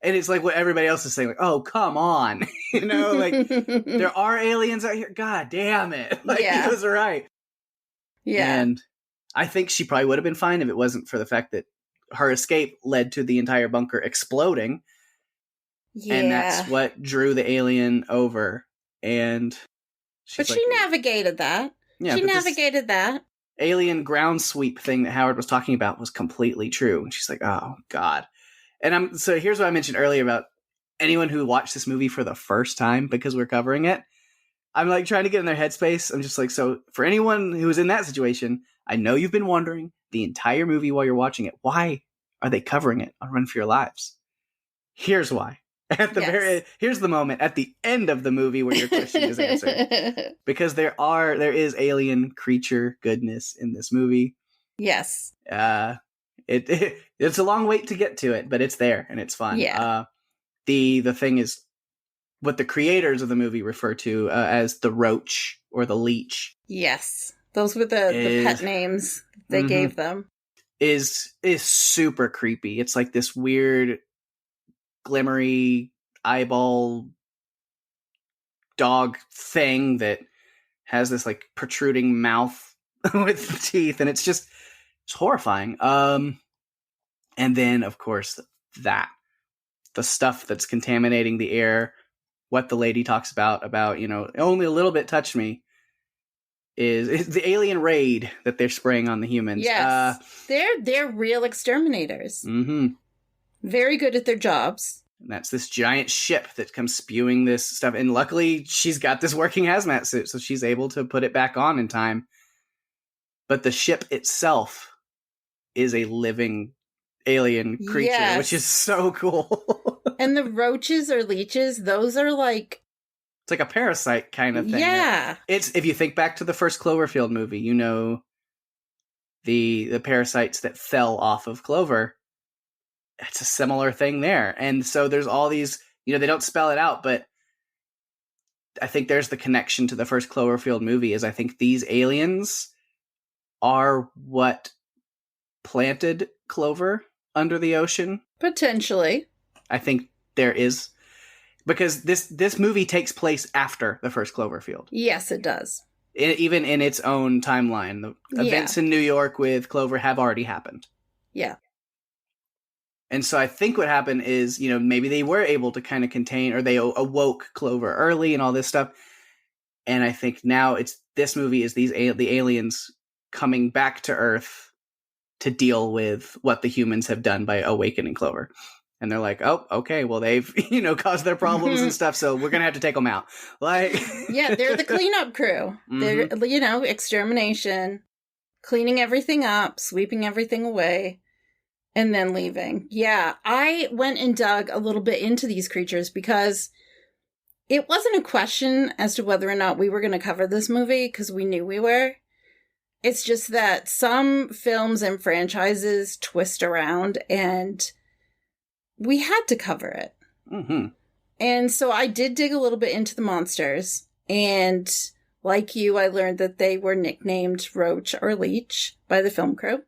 Speaker 1: and it's like what everybody else is saying, like, oh, come on. You know, like, there are aliens out here. God damn it. Like, he was right.
Speaker 2: Yeah.
Speaker 1: And I think she probably would have been fine if it wasn't for the fact that her escape led to the entire bunker exploding. Yeah. And that's what drew the alien over. And
Speaker 2: but she navigated that. Yeah, she navigated that.
Speaker 1: Alien ground sweep thing that Howard was talking about was completely true. And she's like, oh, God. And so here's what I mentioned earlier about anyone who watched this movie for the first time because we're covering it. I'm like trying to get in their headspace. I'm just like, so for anyone who is in that situation, I know you've been wondering the entire movie while you're watching it. Why are they covering it on Run for Your Lives? Here's why. At the here's the moment at the end of the movie where your question is answered. Because there is alien creature goodness in this movie.
Speaker 2: Yes.
Speaker 1: It's a long wait to get to it, but it's there and it's fun.
Speaker 2: Yeah.
Speaker 1: The thing is what the creators of the movie refer to as the roach or the leech.
Speaker 2: Yes. Those were the pet names they gave them.
Speaker 1: Is super creepy. It's like this weird glimmery eyeball dog thing that has this like protruding mouth with teeth, and it's horrifying. And then of course the stuff that's contaminating the air, what the lady talks about, you know, only a little bit touched me, is the alien raid that they're spraying on the humans.
Speaker 2: Yes. They're real exterminators. Mm-hmm. Very good at their jobs.
Speaker 1: And that's this giant ship that comes spewing this stuff. And luckily, she's got this working hazmat suit, so she's able to put it back on in time. But the ship itself is a living alien creature, which is so cool.
Speaker 2: And the roaches or leeches, those are like...
Speaker 1: It's like a parasite kind of thing.
Speaker 2: Yeah.
Speaker 1: It's, if you think back to the first Cloverfield movie, you know, the parasites that fell off of Clover. It's a similar thing there. And so there's all these, you know, they don't spell it out, but I think there's the connection to the first Cloverfield movie is I think these aliens are what planted Clover under the ocean.
Speaker 2: Potentially.
Speaker 1: I think there is. Because this movie takes place after the first Cloverfield.
Speaker 2: Yes, it does.
Speaker 1: Even in its own timeline. The events in New York with Clover have already happened.
Speaker 2: Yeah.
Speaker 1: And so I think what happened is, you know, maybe they were able to kind of contain, or they awoke Clover early and all this stuff. And I think now this movie is the aliens coming back to Earth to deal with what the humans have done by awakening Clover. And they're like, oh, okay, well, they've, you know, caused their problems and stuff, so we're going to have to take them out. Like,
Speaker 2: yeah, they're the cleanup crew. They're, you know, extermination, cleaning everything up, sweeping everything away, and then leaving. Yeah, I went and dug a little bit into these creatures because it wasn't a question as to whether or not we were going to cover this movie, because we knew we were. It's just that some films and franchises twist around, and we had to cover it. Mm-hmm. And so I did dig a little bit into the monsters. And like you, I learned that they were nicknamed Roach or Leech by the film crew.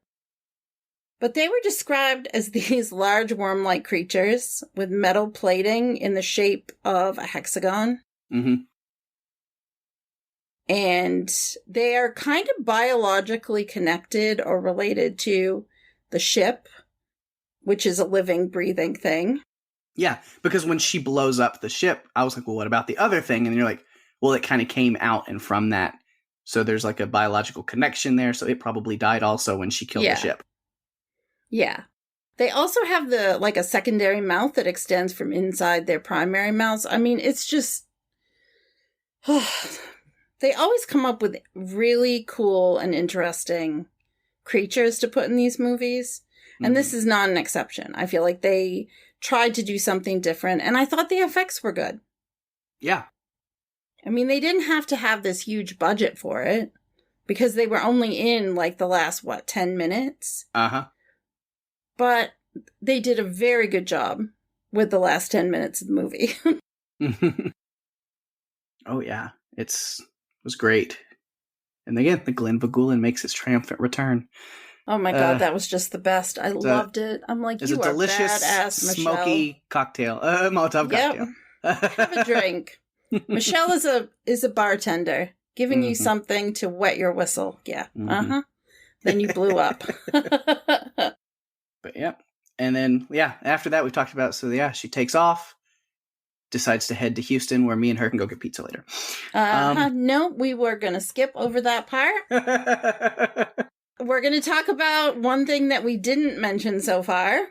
Speaker 2: But they were described as these large worm-like creatures with metal plating in the shape of a hexagon. Mm-hmm. And they are kind of biologically connected or related to the ship, which is a living, breathing thing.
Speaker 1: Yeah, because when she blows up the ship, I was like, well, what about the other thing? And you're like, well, it kind of came out and from that. So there's like a biological connection there. So it probably died also when she killed the ship.
Speaker 2: Yeah. They also have a secondary mouth that extends from inside their primary mouths. I mean, it's just... They always come up with really cool and interesting creatures to put in these movies. And this is not an exception. I feel like they tried to do something different, and I thought the effects were good.
Speaker 1: Yeah.
Speaker 2: I mean, they didn't have to have this huge budget for it because they were only in like the last, 10 minutes?
Speaker 1: Uh-huh.
Speaker 2: But they did a very good job with the last 10 minutes of the movie.
Speaker 1: Oh, yeah. It was great. And again, the Glenn Vigoulan makes his triumphant return.
Speaker 2: Oh my God, that was just the best. I loved it. I'm like, you are
Speaker 1: delicious,
Speaker 2: badass, Michelle.
Speaker 1: smoky cocktail. Molotov cocktail.
Speaker 2: Have a drink. Michelle is a bartender, giving you something to wet your whistle. Yeah. Uh-huh. Then you blew up.
Speaker 1: But yeah. And then, after that we talked about, she takes off, decides to head to Houston where me and her can go get pizza later.
Speaker 2: No, we were going to skip over that part. We're going to talk about one thing that we didn't mention so far,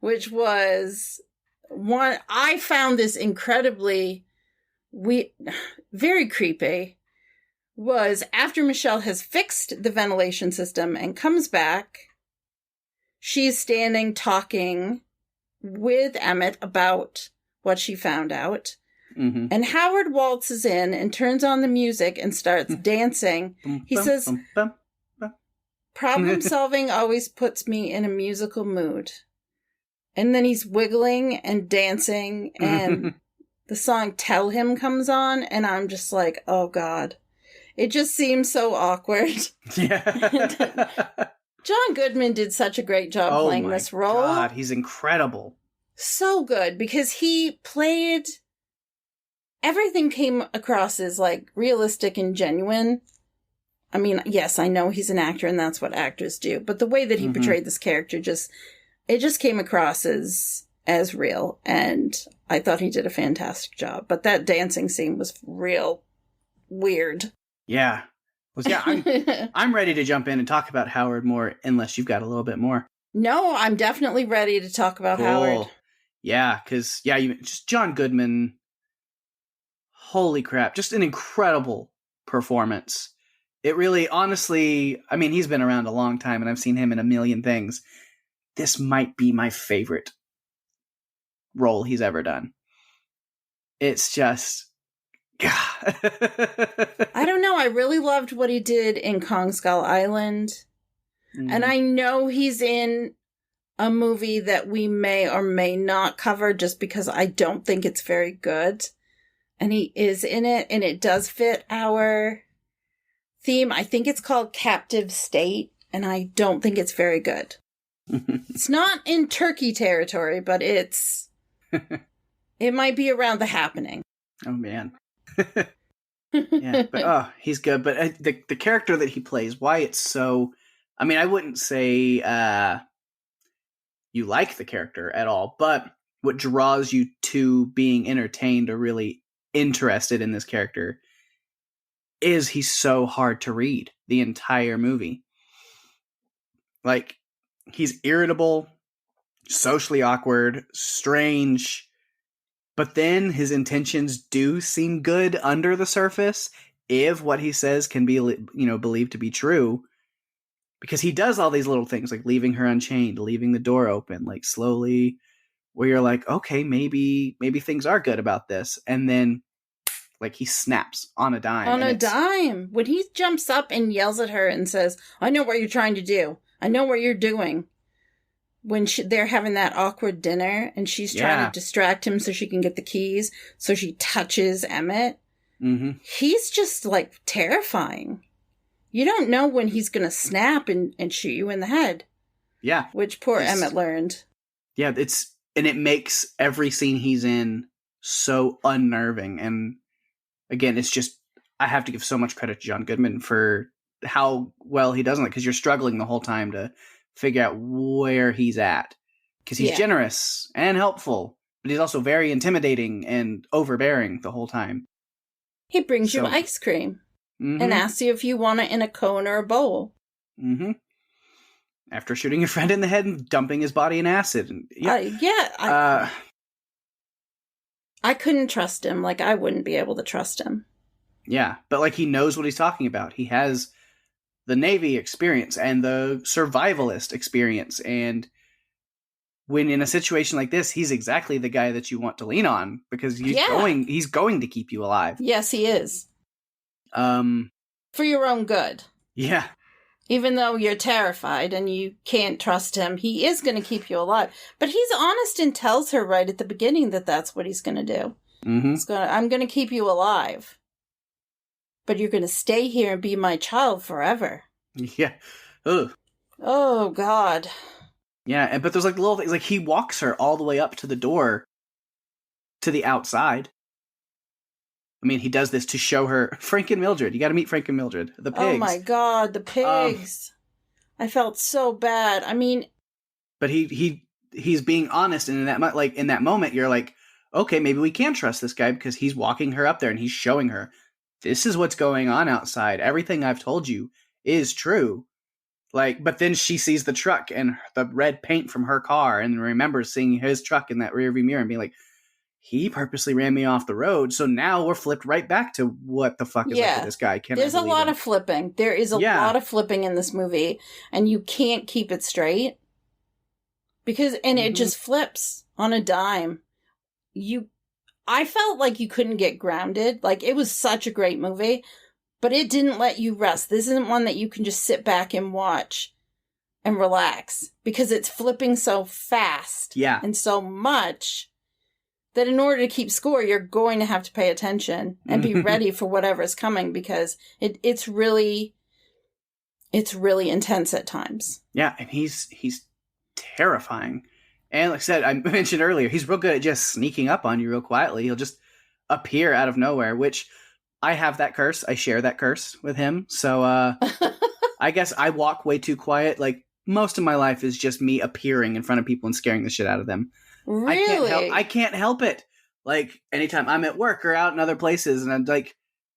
Speaker 2: which was one, I found this incredibly very creepy, was after Michelle has fixed the ventilation system and comes back, she's standing talking with Emmett about what she found out. Mm-hmm. And Howard waltzes in and turns on the music and starts dancing. He says, problem solving always puts me in a musical mood. And then he's wiggling and dancing and the song Tell Him comes on, and I'm just like, oh God. It just seems so awkward. Yeah. John Goodman did such a great job playing this role. Oh my God,
Speaker 1: he's incredible.
Speaker 2: So good, because he played... Everything came across as, like, realistic and genuine. I mean, yes, I know he's an actor, and that's what actors do. But the way that he portrayed this character it just came across as real, and I thought he did a fantastic job. But that dancing scene was real weird.
Speaker 1: Yeah. I'm ready to jump in and talk about Howard more, unless you've got a little bit more.
Speaker 2: No, I'm definitely ready to talk about Howard.
Speaker 1: Yeah, because, just John Goodman, holy crap, just an incredible performance. It really, honestly, I mean, he's been around a long time, and I've seen him in a million things. This might be my favorite role he's ever done. It's just...
Speaker 2: I don't know. I really loved what he did in Kong Skull Island. And I know he's in a movie that we may or may not cover just because I don't think it's very good. And he is in it, and it does fit our theme. I think it's called Captive State, and I don't think it's very good. It's not in Turkey territory, but it might be around The Happening.
Speaker 1: Oh, man. Yeah, but he's good. But the character that he plays, why it's so... I mean, I wouldn't say you like the character at all, but what draws you to being entertained or really interested in this character is he's so hard to read the entire movie. Like, he's irritable, socially awkward, strange, but then his intentions do seem good under the surface if what he says can be, believed to be true. Because he does all these little things, like leaving her unchained, leaving the door open, like slowly, where you're like, okay, maybe things are good about this. And then, like, he snaps on a dime.
Speaker 2: On a dime. When he jumps up and yells at her and says, I know what you're trying to do. I know what you're doing. When they're having that awkward dinner and she's trying to distract him so she can get the keys. So she touches Emmett. Mm-hmm. He's just, like, terrifying. You don't know when he's going to snap and shoot you in the head. Yeah. Which poor Emmett learned.
Speaker 1: Yeah, it makes every scene he's in so unnerving. And again, it's just, I have to give so much credit to John Goodman for how well he does it, because you're struggling the whole time to figure out where he's at. Because he's generous and helpful, but he's also very intimidating and overbearing the whole time.
Speaker 2: He brings you ice cream. Mm-hmm. And asks you if you want it in a cone or a bowl. Mm-hmm.
Speaker 1: After shooting your friend in the head and dumping his body in acid.
Speaker 2: I couldn't trust him. Like, I wouldn't be able to trust him.
Speaker 1: Yeah, but, like, he knows what he's talking about. He has the Navy experience and the survivalist experience. And when in a situation like this, he's exactly the guy that you want to lean on because he's going to keep you alive.
Speaker 2: Yes, he is. For your own good.
Speaker 1: Yeah.
Speaker 2: Even though you're terrified and you can't trust him, he is going to keep you alive. But he's honest and tells her right at the beginning that that's what he's going to do.
Speaker 1: Mm-hmm.
Speaker 2: I'm going to keep you alive. But you're going to stay here and be my child forever.
Speaker 1: Yeah. Ugh.
Speaker 2: Oh, God.
Speaker 1: Yeah, but there's like little things. Like he walks her all the way up to the door to the outside. I mean, he does this to show her Frank and Mildred. You got to meet Frank and Mildred, the pigs.
Speaker 2: Oh my God, the pigs! I felt so bad. I mean,
Speaker 1: but he's being honest, and in that moment, you're like, okay, maybe we can trust this guy because he's walking her up there and he's showing her this is what's going on outside. Everything I've told you is true. Like, but then she sees the truck and the red paint from her car, and remembers seeing his truck in that rearview mirror and being like, he purposely ran me off the road, so now we're flipped right back to what the fuck is up with this guy.
Speaker 2: There's a lot of flipping. There is a lot of flipping in this movie, and you can't keep it straight. Because, and it just flips on a dime. I felt like you couldn't get grounded. Like, it was such a great movie, but it didn't let you rest. This isn't one that you can just sit back and watch and relax, because it's flipping so fast and so much that in order to keep score, you're going to have to pay attention and be ready for whatever's coming, because it's really intense at times.
Speaker 1: Yeah, and he's terrifying. And like I said, I mentioned earlier, he's real good at just sneaking up on you real quietly. He'll just appear out of nowhere, which I have that curse. I share that curse with him. So I guess I walk way too quiet. Like, most of my life is just me appearing in front of people and scaring the shit out of them.
Speaker 2: Really?
Speaker 1: I can't help it. Like, anytime I'm at work or out in other places, and I'm like,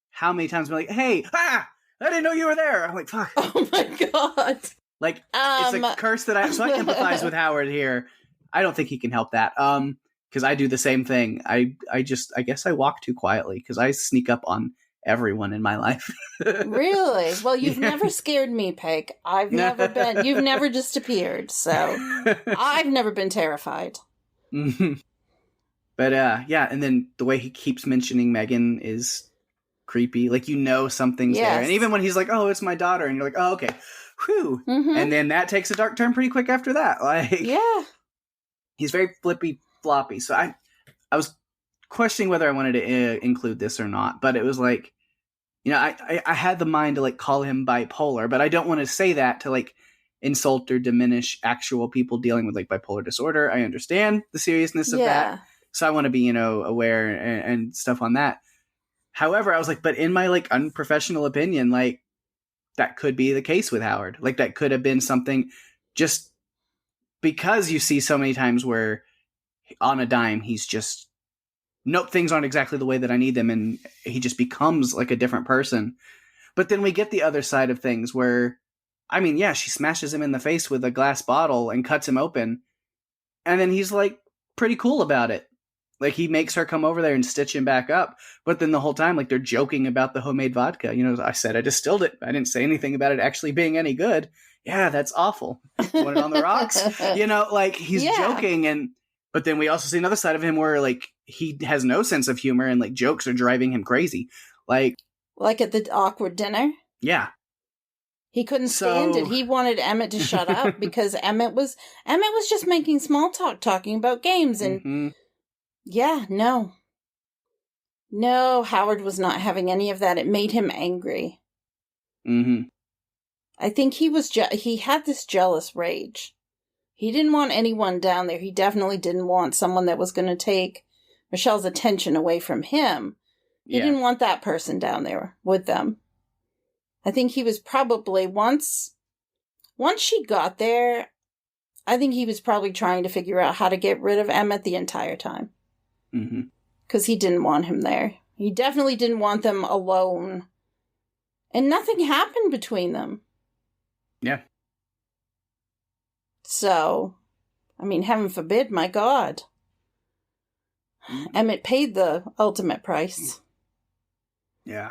Speaker 1: how many times I'm like, hey, I didn't know you were there. I'm like, fuck.
Speaker 2: Oh my God.
Speaker 1: Like, it's a curse that so I empathize with Howard here. I don't think he can help that. Because I do the same thing. I guess I walk too quietly because I sneak up on everyone in my life.
Speaker 2: Really? Well, you've never scared me, Pake. You've never just appeared. So I've never been terrified.
Speaker 1: But yeah, and then the way he keeps mentioning Megan is creepy. Like, something's there. And even when he's like, oh, it's my daughter, and you're like, oh, okay. Whew. And then that takes a dark turn pretty quick after that. Like, yeah. He's very flippy floppy. So I was questioning whether I wanted to include this or not, but it was like, I had the mind to like call him bipolar, but I don't want to say that to like insult or diminish actual people dealing with like bipolar disorder. I understand the seriousness of that. So I want to be, aware and stuff on that. However, I was like, but in my like unprofessional opinion, like that could be the case with Howard. Like that could have been something just because you see so many times where on a dime, he's just, nope, things aren't exactly the way that I need them. And he just becomes like a different person. But then we get the other side of things where, I mean, yeah, she smashes him in the face with a glass bottle and cuts him open. And then he's like pretty cool about it. Like he makes her come over there and stitch him back up. But then the whole time, like they're joking about the homemade vodka. I said I distilled it. I didn't say anything about it actually being any good. Yeah, that's awful. Want it on the rocks? Like he's joking. But then we also see another side of him where like he has no sense of humor and like jokes are driving him crazy. Like
Speaker 2: at the awkward dinner? Yeah. He couldn't stand it. He wanted Emmett to shut up because Emmett was just making small talk, talking about games. And no, Howard was not having any of that. It made him angry. I think he had this jealous rage. He didn't want anyone down there. He definitely didn't want someone that was going to take Michelle's attention away from him. He didn't want that person down there with them. I think he was probably, once she got there, I think he was probably trying to figure out how to get rid of Emmett the entire time. Because he didn't want him there. He definitely didn't want them alone. And nothing happened between them. Yeah. So, I mean, heaven forbid, my God. Emmett paid the ultimate price. Yeah.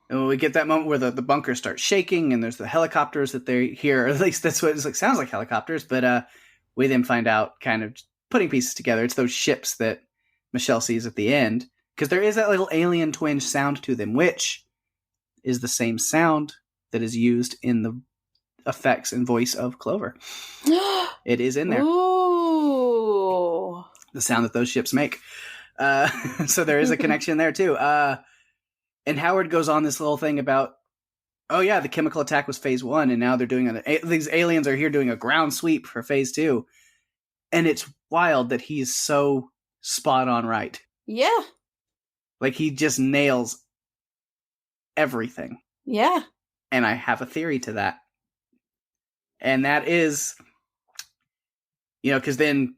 Speaker 1: And when we get that moment where the bunker starts shaking and there's the helicopters that they hear, or at least that's what it's like, sounds like helicopters, but we then find out, kind of putting pieces together, it's those ships that Michelle sees at the end. Because there is that little alien twinge sound to them, which is the same sound that is used in the effects and voice of Clover. It is in there.
Speaker 2: Ooh.
Speaker 1: The sound that those ships make. So there is a connection there too. And Howard goes on this little thing about, oh yeah, the chemical attack was phase 1, and now they're doing these aliens are here doing a ground sweep for phase 2. And it's wild that he's so spot on right.
Speaker 2: Yeah.
Speaker 1: Like, he just nails everything.
Speaker 2: Yeah.
Speaker 1: And I have a theory to that. And that is, because then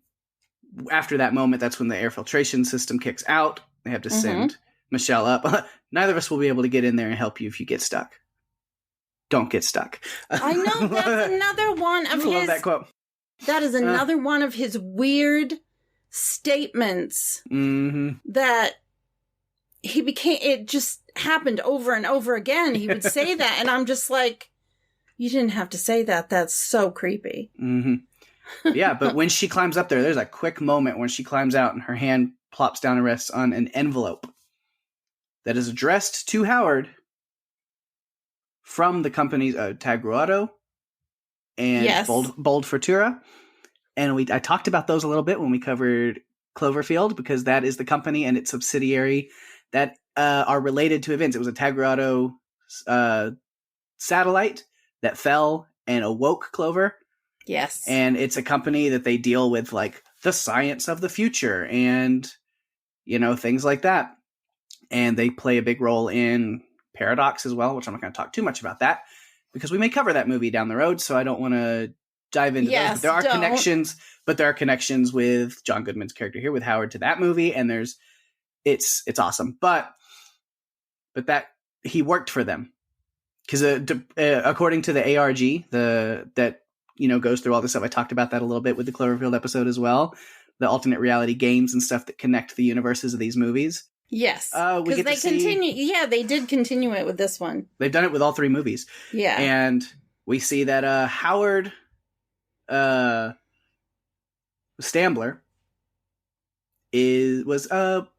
Speaker 1: after that moment, that's when the air filtration system kicks out. They have to send Michelle up. Neither of us will be able to get in there and help you if you get stuck. Don't get stuck.
Speaker 2: I know, that's another one of his...
Speaker 1: I love that quote.
Speaker 2: That is another one of his weird statements that it just happened over and over again. He would say that, and I'm just like, you didn't have to say that. That's so creepy.
Speaker 1: Yeah, but when she climbs up there, there's a quick moment when she climbs out and her hand plops down and rests on an envelope that is addressed to Howard from the companies Tagruato and Bold Fortuna. And I talked about those a little bit when we covered Cloverfield, because that is the company and its subsidiary that are related to events. It was a Tagruato satellite that fell and awoke Clover.
Speaker 2: Yes.
Speaker 1: And it's a company that they deal with, like, the science of the future and, things like that. And they play a big role in Paradox as well, which I'm not going to talk too much about that because we may cover that movie down the road, so I don't want to dive into those. But there are connections with John Goodman's character here with Howard to that movie, and it's awesome. But that he worked for them because according to the ARG, that goes through all this stuff. I talked about that a little bit with the Cloverfield episode as well. The alternate reality games and stuff that connect the universes of these movies. Yes. Because they continue. Yeah, they did continue it with this one. They've done it with all 3 movies. Yeah. And we see that Howard Stambler was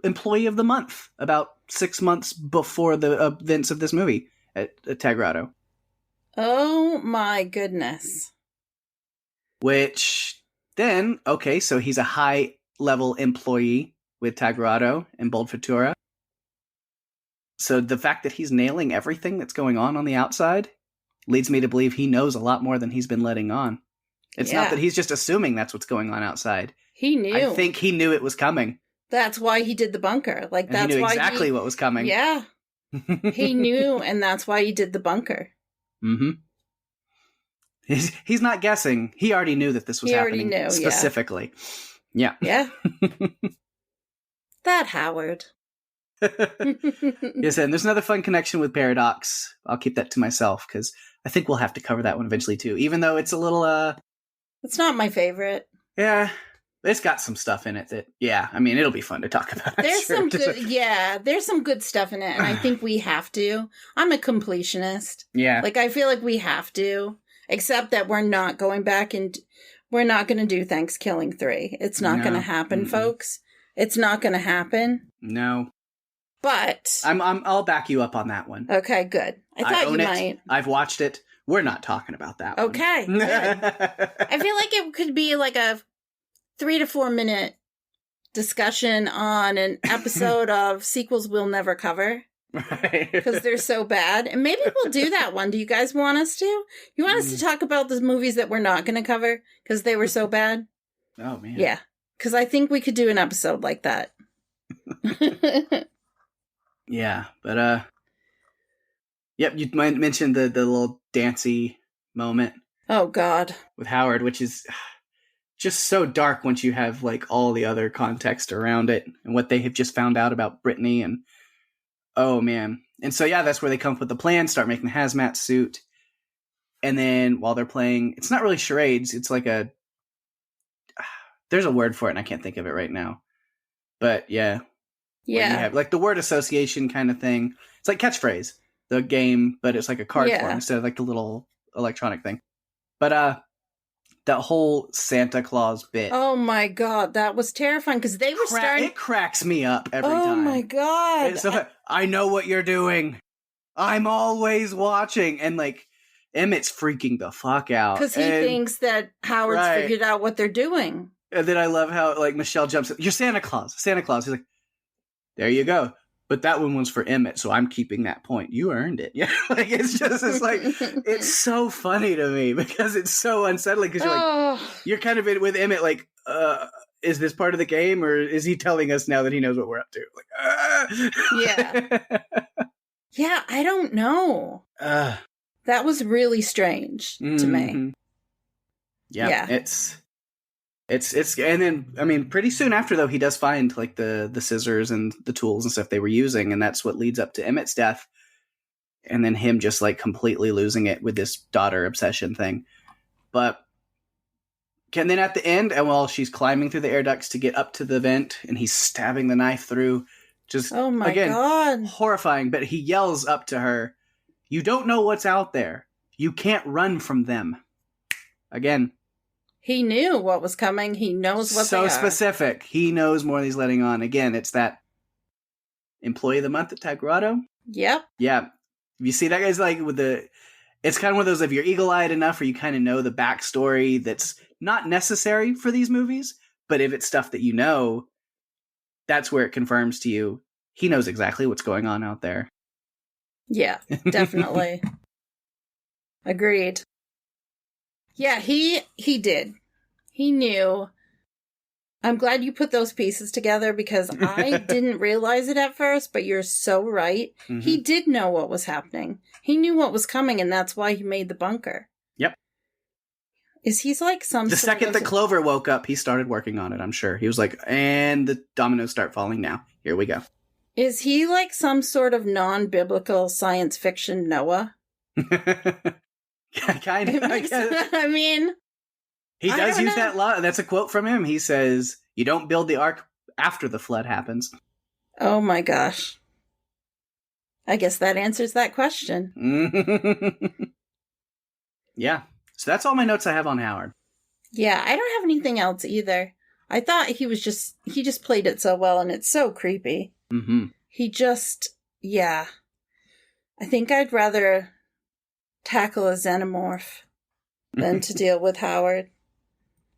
Speaker 1: employee of the month about 6 months before the events of this movie at Tagruato. Oh my goodness. Which then, okay, so he's a high-level employee with Tagruato and Bold Fortuna. So the fact that he's nailing everything that's going on the outside leads me to believe he knows a lot more than he's been letting on. It's not that he's just assuming that's what's going on outside. He knew. I think he knew it was coming. That's why he did the bunker. Like, that's why he knew exactly what was coming. Yeah. He knew, and that's why he did the bunker. Mm-hmm. He's not guessing. He already knew that this was happening. He already knew, specifically. Yeah. Yeah. That Howard. Yes, and there's another fun connection with Paradox. I'll keep that to myself, because I think we'll have to cover that one eventually, too. Even though it's a little, It's not my favorite. Yeah. It's got some stuff in it that, I mean, it'll be fun to talk about. There's some good, there's some good stuff in it, and I think we have to. I'm a completionist. Yeah. Like, I feel like we have to, except that we're not going back and we're not going to do Thanksgiving 3. It's not going to happen, folks. It's not going to happen. No. But I'll back you up on that one. Okay, good. I thought you might. I've watched it. We're not talking about that one. Okay. Good. I feel like it could be like a 3 to 4 minute discussion on an episode of sequels we'll never cover. Right. Because they're so bad. And maybe we'll do that one. Do you guys want us to? You want us to talk about the movies that we're not going to cover because they were so bad? Oh, man. Yeah. Because I think we could do an episode like that. Yeah. But, yep, you mentioned the little dancey moment. Oh, God. With Howard, which is just so dark once you have, like, all the other context around it and what they have just found out about Brittany and oh, man. And so, that's where they come up with the plan, start making the hazmat suit. And then while they're playing, it's not really charades. It's like there's a word for it, and I can't think of it right now. But, yeah. Yeah. You have, like, the word association kind of thing. It's like catchphrase, the game, but it's like a card form instead of, like, a little electronic thing. But that whole Santa Claus bit.
Speaker 2: Oh my God, that was terrifying because they were starting.
Speaker 1: It cracks me up every time.
Speaker 2: Oh my God.
Speaker 1: So, I know what you're doing. I'm always watching. And like, Emmett's freaking the fuck out.
Speaker 2: Because he thinks that Howard's figured out what they're doing.
Speaker 1: And then I love how like Michelle jumps in. You're Santa Claus. Santa Claus. He's like, there you go. But that one was for Emmett, so I'm keeping that point. You earned it. Yeah, like it's like it's so funny to me because it's so unsettling because you're kind of in with Emmett like, is this part of the game or is he telling us now that he knows what we're up to? Like,
Speaker 2: yeah, yeah, I don't know. That was really strange to me.
Speaker 1: Yeah, It's and then I mean pretty soon after though he does find like the scissors and the tools and stuff they were using, and that's what leads up to Emmett's death, and then him just like completely losing it with this daughter obsession thing. But and then at the end, and while she's climbing through the air ducts to get up to the vent, and he's stabbing the knife through, just
Speaker 2: oh my God,
Speaker 1: horrifying. But he yells up to her, "You don't know what's out there. You can't run from them." Again.
Speaker 2: He knew what was coming. He knows what they are.
Speaker 1: So specific. He knows more than he's letting on. Again, it's that Employee of the Month at Tagrado.
Speaker 2: Yep.
Speaker 1: Yeah. You see that guy's like with the... It's kind of one of those, if you're eagle-eyed enough or you kind of know the backstory that's not necessary for these movies, but if it's stuff that you know, that's where it confirms to you. He knows exactly what's going on out there.
Speaker 2: Yeah, definitely. Agreed. Yeah, he did. He knew. I'm glad you put those pieces together because I didn't realize it at first, but you're so right. Mm-hmm. He did know what was happening. He knew what was coming, and that's why he made the bunker.
Speaker 1: Yep.
Speaker 2: Is he's like some...
Speaker 1: The second that Clover woke up, he started working on it, I'm sure. He was like, and the dominoes start falling now. Here we go.
Speaker 2: Is he like some sort of non-biblical science fiction Noah?
Speaker 1: Kind of.
Speaker 2: I mean,
Speaker 1: he does use that lot. That's a quote from him. He says, "You don't build the ark after the flood happens."
Speaker 2: Oh my gosh! I guess that answers that question.
Speaker 1: Yeah. So that's all my notes I have on Howard.
Speaker 2: Yeah, I don't have anything else either. I thought he just played it so well, and it's so creepy.
Speaker 1: Mm-hmm.
Speaker 2: Yeah. I think I'd rather tackle a xenomorph than to deal with Howard.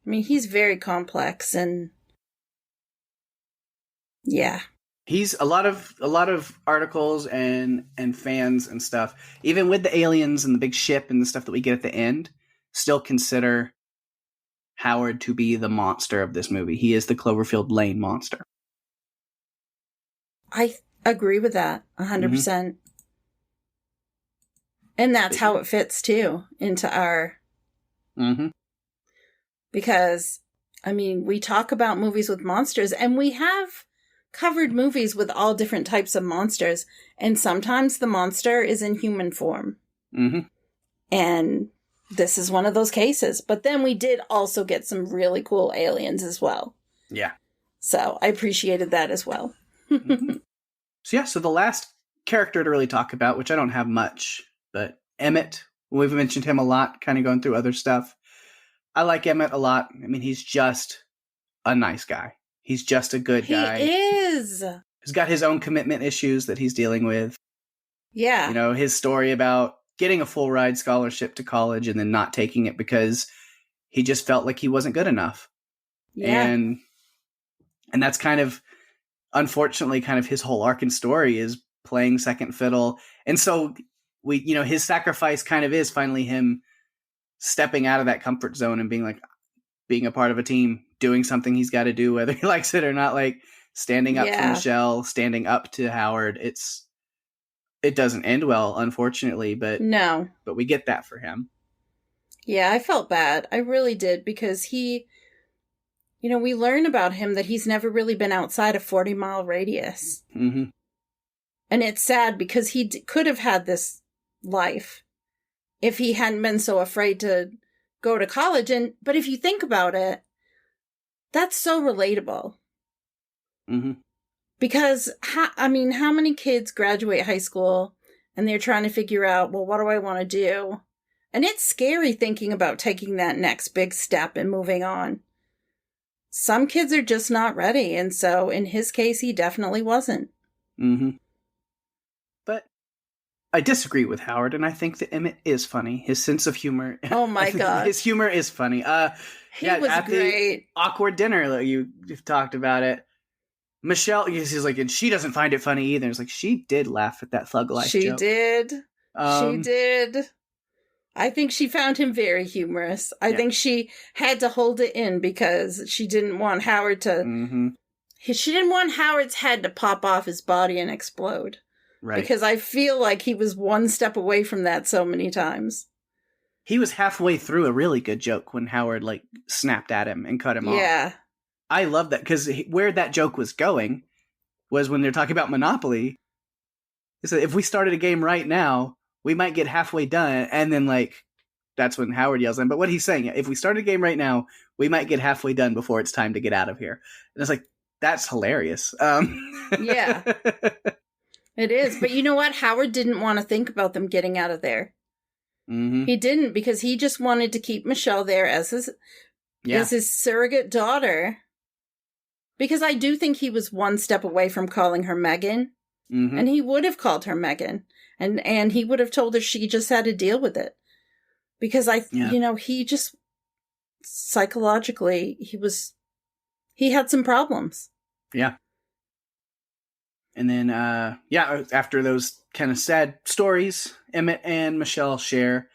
Speaker 2: I mean, he's very complex and yeah.
Speaker 1: He's a lot of articles and fans and stuff, even with the aliens and the big ship and the stuff that we get at the end, still consider Howard to be the monster of this movie. He is the Cloverfield Lane monster.
Speaker 2: I agree with that 100%. Mm-hmm. And that's how it fits, too, into our...
Speaker 1: Mm-hmm.
Speaker 2: Because, I mean, we talk about movies with monsters, and we have covered movies with all different types of monsters, and sometimes the monster is in human form.
Speaker 1: Mm-hmm.
Speaker 2: And this is one of those cases. But then we did also get some really cool aliens as well.
Speaker 1: Yeah.
Speaker 2: So I appreciated that as well.
Speaker 1: Mm-hmm. So the last character to really talk about, which I don't have much... But Emmett, we've mentioned him a lot, kind of going through other stuff. I like Emmett a lot. I mean, he's just a nice guy. He's just a good guy.
Speaker 2: He is.
Speaker 1: He's got his own commitment issues that he's dealing with.
Speaker 2: Yeah.
Speaker 1: You know, his story about getting a full ride scholarship to college and then not taking it because he just felt like he wasn't good enough.
Speaker 2: Yeah.
Speaker 1: And that's kind of, unfortunately, kind of his whole arc and story is playing second fiddle. And so... his sacrifice kind of is finally him stepping out of that comfort zone and being a part of a team, doing something he's got to do, whether he likes it or not, like standing up for Michelle, standing up to Howard. It doesn't end well, unfortunately, but we get that for him.
Speaker 2: Yeah, I felt bad. I really did because we learn about him that he's never really been outside a 40-mile radius.
Speaker 1: Mm-hmm.
Speaker 2: And it's sad because he could have had this life if he hadn't been so afraid to go to college. But if you think about it, that's so relatable.
Speaker 1: Mm-hmm.
Speaker 2: Because, how many kids graduate high school and they're trying to figure out, well, what do I want to do? And it's scary thinking about taking that next big step and moving on. Some kids are just not ready, and so in his case, he definitely wasn't.
Speaker 1: Mm-hmm. But I disagree with Howard, and I think that Emmett is funny. His sense of humor.
Speaker 2: Oh my God.
Speaker 1: His humor is funny.
Speaker 2: He was
Speaker 1: at
Speaker 2: great.
Speaker 1: The awkward dinner, like you've talked about it. Michelle, he's like, and she doesn't find it funny either. It's like, she did laugh at that thug life joke.
Speaker 2: She did. She did. I think she found him very humorous. I think she had to hold it in because she didn't want Howard to...
Speaker 1: Mm-hmm.
Speaker 2: She didn't want Howard's head to pop off his body and explode.
Speaker 1: Right.
Speaker 2: Because I feel like he was one step away from that so many times.
Speaker 1: He was halfway through a really good joke when Howard, like, snapped at him and cut him off.
Speaker 2: Yeah.
Speaker 1: I love that, because where that joke was going was when they're talking about Monopoly. So if we started a game right now, we might get halfway done, and then, like, that's when Howard yells at him. But what he's saying, if we started a game right now, we might get halfway done before it's time to get out of here. And it's like, that's hilarious.
Speaker 2: Yeah. It is. But you know what? Howard didn't want to think about them getting out of there.
Speaker 1: Mm-hmm.
Speaker 2: He didn't, because he just wanted to keep Michelle there as his surrogate daughter. Because I do think he was one step away from calling her Megan.
Speaker 1: Mm-hmm.
Speaker 2: And he would have called her Megan. And he would have told her she just had to deal with it. Because he just, psychologically, he had some problems.
Speaker 1: Yeah. And then, after those kind of sad stories Emmett and Michelle share,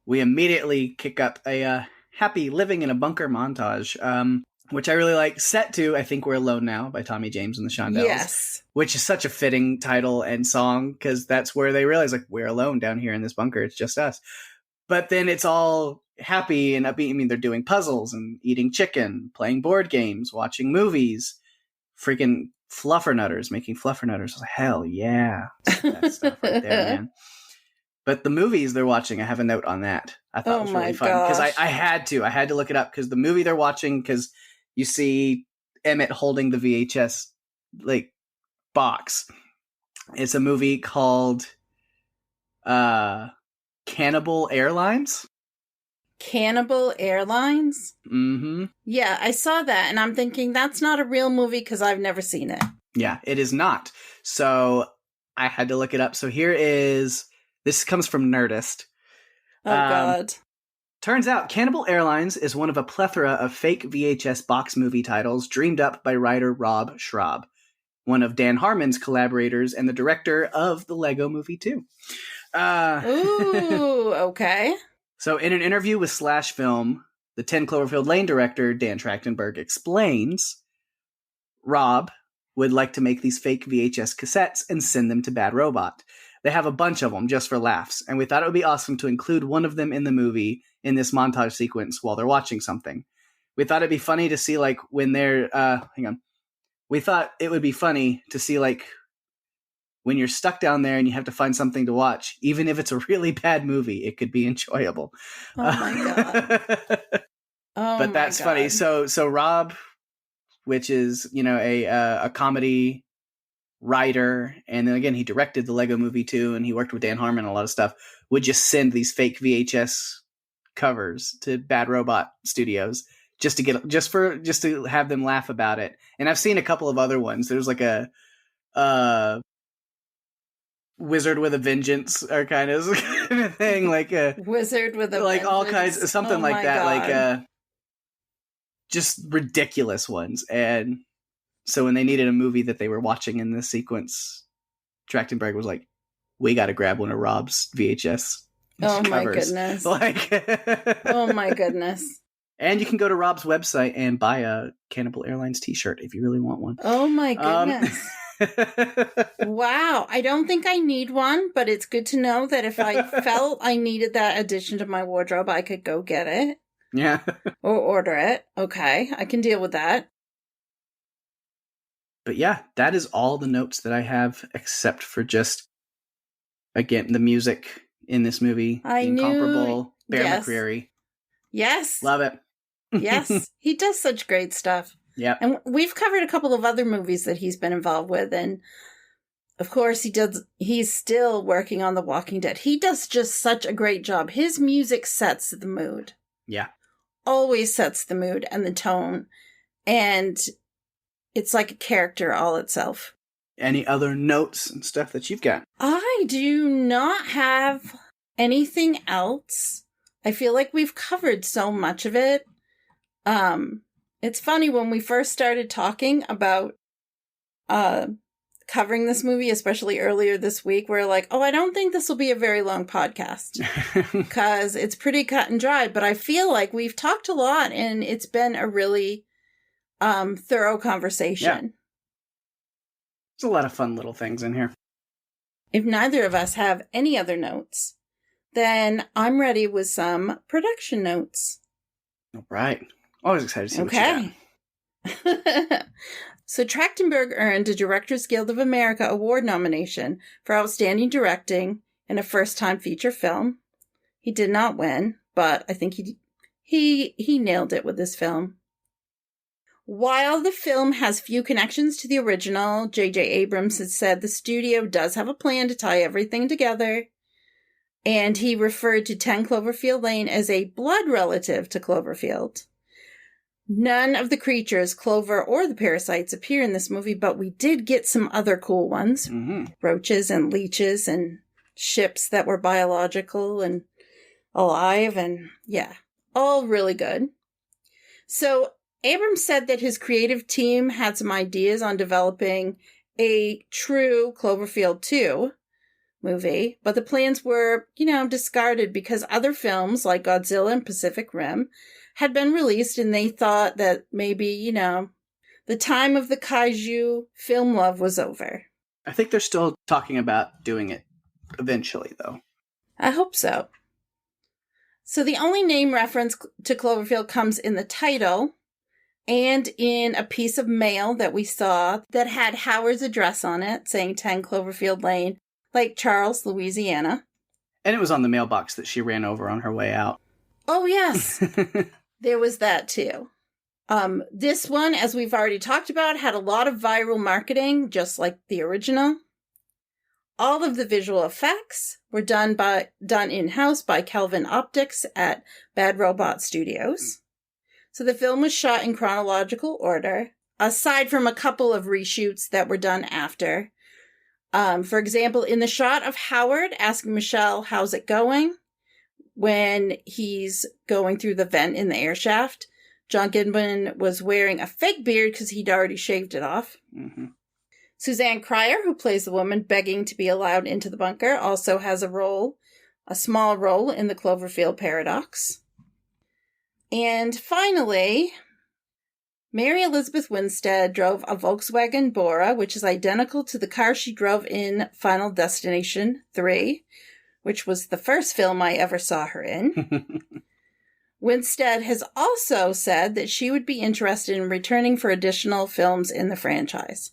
Speaker 1: we immediately kick up a happy living in a bunker montage, which I really like. Set to I Think We're Alone Now by Tommy James and the Shondells.
Speaker 2: Yes.
Speaker 1: Which is such a fitting title and song, because that's where they realize, like, we're alone down here in this bunker. It's just us. But then it's all happy and upbeat. I mean, they're doing puzzles and eating chicken, playing board games, watching movies, freaking fluffernutters, making fluffernutters. Hell yeah. That stuff right there, man. But the movies they're watching, I have a note on that. I thought it was really fun. Because I had to look it up, because the movie they're watching, because you see Emmett holding the VHS, like, box. It's a movie called Cannibal Airlines.
Speaker 2: Cannibal Airlines?
Speaker 1: Mm-hmm.
Speaker 2: Yeah, I saw that, and I'm thinking that's not a real movie because I've never seen it.
Speaker 1: Yeah, it is not. So I had to look it up. So this comes from Nerdist.
Speaker 2: Oh, God.
Speaker 1: Turns out Cannibal Airlines is one of a plethora of fake VHS box movie titles dreamed up by writer Rob Schrab, one of Dan Harmon's collaborators and the director of the Lego Movie 2.
Speaker 2: Ooh, okay.
Speaker 1: So in an interview with Slash Film, the 10 Cloverfield Lane director, Dan Trachtenberg, explains Rob would like to make these fake VHS cassettes and send them to Bad Robot. They have a bunch of them just for laughs, and we thought it would be awesome to include one of them in the movie in this montage sequence while they're watching something. We thought it'd be funny to see, like, when they're... We thought it would be funny to see, like, when you're stuck down there and you have to find something to watch, even if it's a really bad movie, it could be enjoyable.
Speaker 2: Oh, my God.
Speaker 1: But that's funny. So Rob, which is, a comedy writer, and then again, he directed the Lego Movie 2, and he worked with Dan Harmon on a lot of stuff, would just send these fake VHS covers to Bad Robot Studios just to have them laugh about it. And I've seen a couple of other ones. There's like a Wizard with a Vengeance or kind of thing, like a
Speaker 2: Wizard with a
Speaker 1: like
Speaker 2: Vengeance.
Speaker 1: all kinds of something like that,
Speaker 2: God.
Speaker 1: like just ridiculous ones. And so when they needed a movie that they were watching in this sequence, Trachtenberg was like, "We got to grab one of Rob's VHS
Speaker 2: Oh
Speaker 1: covers."
Speaker 2: my goodness!
Speaker 1: Like,
Speaker 2: oh my goodness!
Speaker 1: And you can go to Rob's website and buy a Cannibal Airlines t-shirt if you really want one.
Speaker 2: Oh my goodness. Wow. I don't think I need one, but it's good to know that if I felt I needed that addition to my wardrobe, I could go get it.
Speaker 1: Yeah.
Speaker 2: Or order it. Okay. I can deal with that.
Speaker 1: But yeah, that is all the notes that I have, except for just, again, the music in this movie. Incomparable. Bear McCreary.
Speaker 2: Yes.
Speaker 1: Love it.
Speaker 2: Yes. He does such great stuff.
Speaker 1: Yeah.
Speaker 2: And we've covered a couple of other movies that he's been involved with, and of course, he's still working on The Walking Dead. He does just such a great job. His music sets the mood.
Speaker 1: Yeah.
Speaker 2: Always sets the mood and the tone. And it's like a character all itself.
Speaker 1: Any other notes and stuff that you've got?
Speaker 2: I do not have anything else. I feel like we've covered so much of it. It's funny, when we first started talking about covering this movie, especially earlier this week, we're like, oh, I don't think this will be a very long podcast because it's pretty cut and dry. But I feel like we've talked a lot and it's been a really thorough conversation.
Speaker 1: Yeah. There's a lot of fun little things in here.
Speaker 2: If neither of us have any other notes, then I'm ready with some production notes.
Speaker 1: All right. Always excited to see what you got.
Speaker 2: So Trachtenberg earned a Directors Guild of America Award nomination for Outstanding Directing in a First-Time Feature Film. He did not win, but I think he nailed it with this film. While the film has few connections to the original, J.J. Abrams has said the studio does have a plan to tie everything together, and he referred to 10 Cloverfield Lane as a blood relative to Cloverfield. None of the creatures, Clover or the parasites, appear in this movie, but we did get some other cool ones. Mm-hmm. Roaches and leeches and ships that were biological and alive, and yeah, all really good. So Abrams said that his creative team had some ideas on developing a true Cloverfield 2 movie, but the plans were, discarded because other films like Godzilla and Pacific Rim had been released, and they thought that maybe, the time of the kaiju film love was over.
Speaker 1: I think they're still talking about doing it eventually, though.
Speaker 2: I hope so. So the only name reference to Cloverfield comes in the title and in a piece of mail that we saw that had Howard's address on it, saying 10 Cloverfield Lane, Lake Charles, Louisiana.
Speaker 1: And it was on the mailbox that she ran over on her way out.
Speaker 2: Oh, yes. There was that, too. This one, as we've already talked about, had a lot of viral marketing, just like the original. All of the visual effects were done in-house by Kelvin Optics at Bad Robot Studios. So the film was shot in chronological order, aside from a couple of reshoots that were done after. For example, in the shot of Howard asking Michelle, how's it going? When he's going through the vent in the air shaft, John Goodman was wearing a fake beard because he'd already shaved it off. Mm-hmm. Suzanne Cryer, who plays the woman begging to be allowed into the bunker, also has a small role in the Cloverfield paradox. And finally, Mary Elizabeth Winstead drove a Volkswagen Bora, which is identical to the car she drove in Final Destination 3, which was the first film I ever saw her in. Winstead has also said that she would be interested in returning for additional films in the franchise.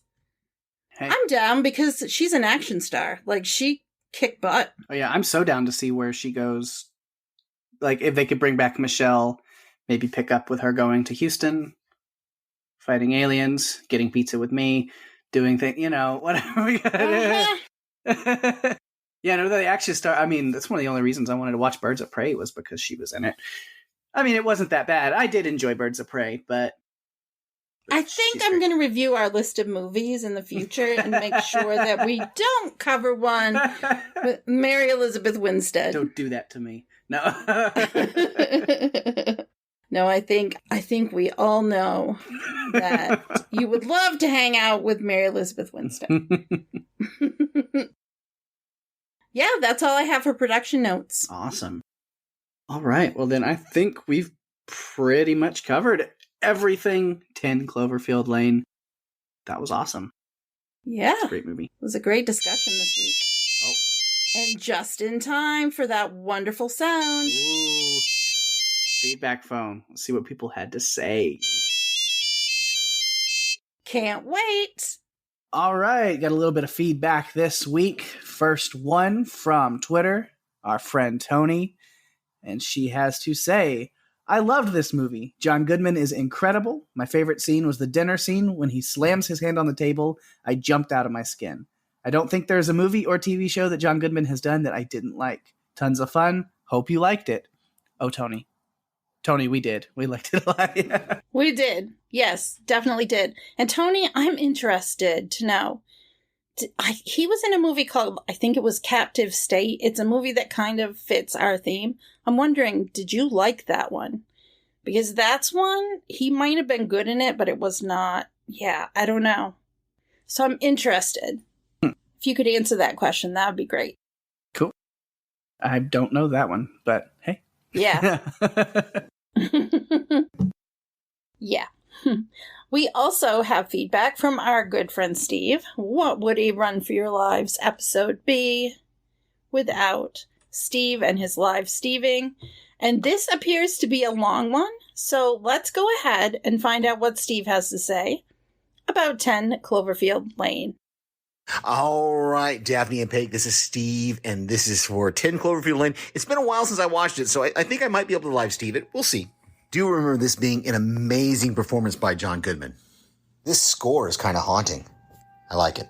Speaker 2: Hey. I'm down because she's an action star. Like, she kicked butt.
Speaker 1: Oh, yeah, I'm so down to see where she goes. Like, if they could bring back Michelle, maybe pick up with her going to Houston, fighting aliens, getting pizza with me, doing things, whatever we gotta do. Yeah, no, the action star, I mean, that's one of the only reasons I wanted to watch Birds of Prey was because she was in it. I mean, it wasn't that bad. I did enjoy Birds of Prey, but
Speaker 2: I think I'm going to review our list of movies in the future and make sure that we don't cover one with Mary Elizabeth Winstead.
Speaker 1: Don't do that to me. No.
Speaker 2: No, I think we all know that you would love to hang out with Mary Elizabeth Winstead. Yeah, that's all I have for production notes.
Speaker 1: Awesome. All right. Well, then I think we've pretty much covered everything 10 Cloverfield Lane. That was awesome.
Speaker 2: Yeah.
Speaker 1: It's a great movie.
Speaker 2: It was a great discussion this week. Oh. And just in time for that wonderful sound.
Speaker 1: Ooh. Feedback phone. Let's see what people had to say.
Speaker 2: Can't wait.
Speaker 1: All right. Got a little bit of feedback this week. First one from Twitter, our friend Tony. And she has to say, I loved this movie. John Goodman is incredible. My favorite scene was the dinner scene. When he slams his hand on the table, I jumped out of my skin. I don't think there's a movie or TV show that John Goodman has done that I didn't like. Tons of fun. Hope you liked it. Oh, Tony. Tony, we did. We liked it a lot. Yeah.
Speaker 2: We did. Yes, definitely did. And Tony, I'm interested to know. He was in a movie called, I think it was Captive State. It's a movie that kind of fits our theme. I'm wondering, did you like that one? Because that's one, he might have been good in it, but it was not. Yeah, I don't know. So I'm interested. If you could answer that question, that would be great.
Speaker 1: Cool. I don't know that one, but hey.
Speaker 2: Yeah. Yeah. We also have feedback from our good friend Steve. What would a Run for Your Lives episode be without Steve and his live Steving? And this appears to be a long one, so let's go ahead and find out what Steve has to say about 10 Cloverfield Lane.
Speaker 3: All right, Daphne and Pake, this is Steve, and this is for 10 Cloverfield Lane. It's been a while since I watched it, so I think I might be able to live Steve it. We'll see. Do remember this being an amazing performance by John Goodman. This score is kind of haunting. I like it.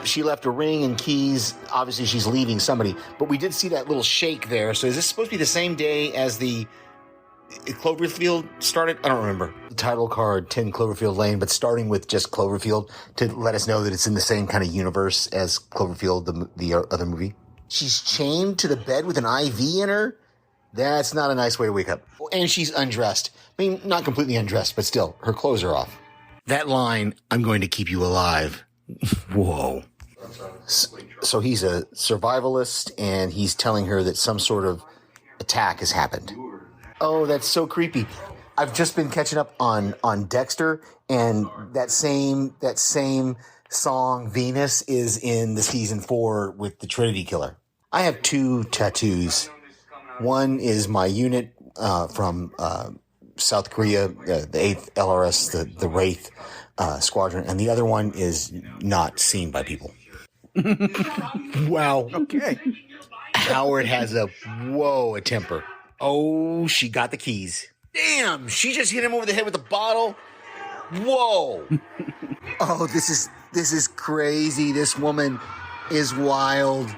Speaker 3: She left a ring and keys. Obviously, she's leaving somebody, but we did see that little shake there. So is this supposed to be the same day as the Cloverfield started? I don't remember. The title card, 10 Cloverfield Lane, but starting with just Cloverfield to let us know that it's in the same kind of universe as Cloverfield, the other movie. She's chained to the bed with an IV in her. That's not a nice way to wake up. And she's undressed. I mean, not completely undressed, but still, her clothes are off. That line, I'm going to keep you alive. Whoa. So he's a survivalist, and he's telling her that some sort of attack has happened. Oh, that's so creepy. I've just been catching up on Dexter, and that same song, Venus, is in the season 4 with the Trinity Killer. I have 2 tattoos. One is my unit from South Korea, the 8th LRS, the Wraith Squadron, and the other one is not seen by people. Wow.
Speaker 1: Okay.
Speaker 3: Howard has a temper. Oh, she got the keys. Damn, she just hit him over the head with a bottle. Whoa. Oh, this is crazy. This woman is wild.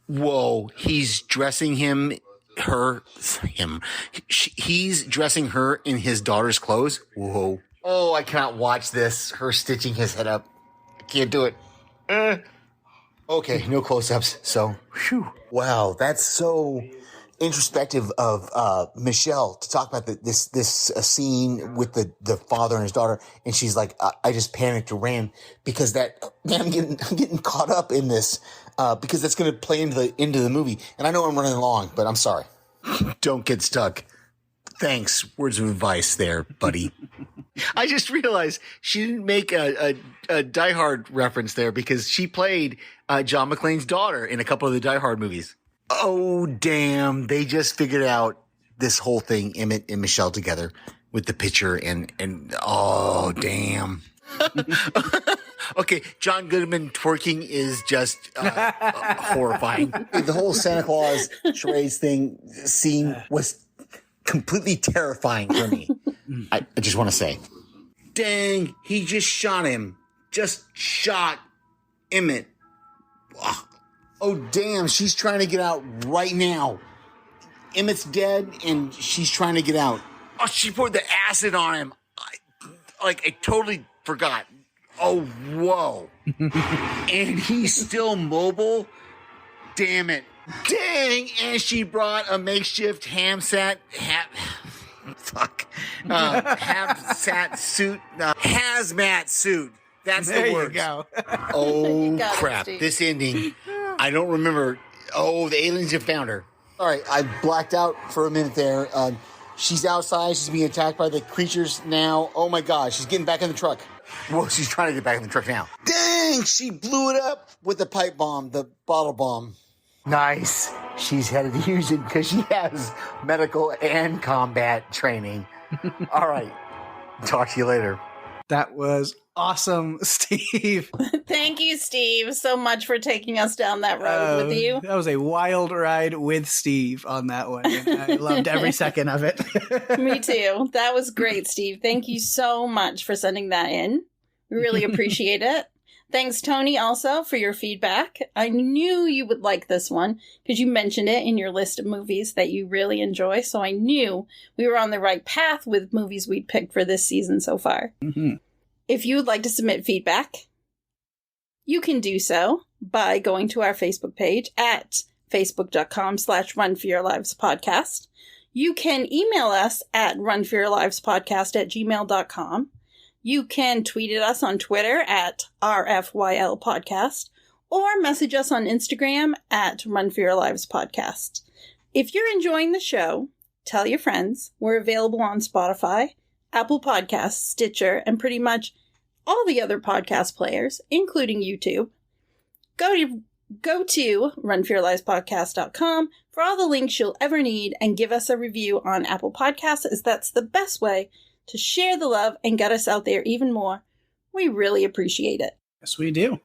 Speaker 3: Whoa, he's dressing he's dressing her in his daughter's clothes. Whoa. Oh, I cannot watch this. Her stitching his head up. I can't do it. Okay, no close-ups. So, whew. Wow, that's so introspective of Michelle to talk about this scene with the father and his daughter, and she's like, I just panicked and ran because I'm getting caught up in this because that's going to play into the movie. And I know I'm running along, but I'm sorry. Don't get stuck. Thanks. Words of advice there, buddy. I just realized she didn't make a Die Hard reference there because she played John McClane's daughter in a couple of the Die Hard movies. Oh, damn. They just figured out this whole thing, Emmett and Michelle together with the picture and oh, damn. Okay, John Goodman twerking is just horrifying. The whole Santa Claus charades scene was completely terrifying for me. I just want to say, dang, he just shot him. Just shot Emmett. Oh, damn, she's trying to get out right now. Emmett's dead, and she's trying to get out. Oh, she poured the acid on him. I totally forgot. Oh, whoa. And he's still mobile? Damn it. Dang, and she brought a makeshift hazmat suit. That's the word.
Speaker 1: There you go.
Speaker 3: Oh, crap. This ending, I don't remember. Oh, the aliens have found her. All right, I blacked out for a minute there. She's outside. She's being attacked by the creatures now. Oh, my God. She's getting back in the truck. Well, she's trying to get back in the truck now. Dang, she blew it up with the pipe bomb, the bottle bomb. Nice. She's headed to Houston because she has medical and combat training. All right. Talk to you later.
Speaker 1: That was awesome, Steve.
Speaker 2: Thank you, Steve, so much for taking us down that road with you.
Speaker 1: That was a wild ride with Steve on that one. And I loved every second of it.
Speaker 2: Me too. That was great, Steve. Thank you so much for sending that in. We really appreciate it. Thanks, Tony, also for your feedback. I knew you would like this one because you mentioned it in your list of movies that you really enjoy. So I knew we were on the right path with movies we'd picked for this season so far.
Speaker 1: Mm-hmm.
Speaker 2: If you would like to submit feedback, you can do so by going to our Facebook page at facebook.com/runforyourlivespodcast. You can email us at runforyourlivespodcast@gmail.com. You can tweet at us on Twitter at RFYLpodcast or message us on Instagram at runforyourlivespodcast. If you're enjoying the show, tell your friends. We're available on Spotify, Apple Podcasts, Stitcher, and pretty much all the other podcast players, including YouTube. Go to runforyourlivespodcast.com for all the links you'll ever need and give us a review on Apple Podcasts, as that's the best way to share the love and get us out there even more. We really appreciate it.
Speaker 1: Yes, we do.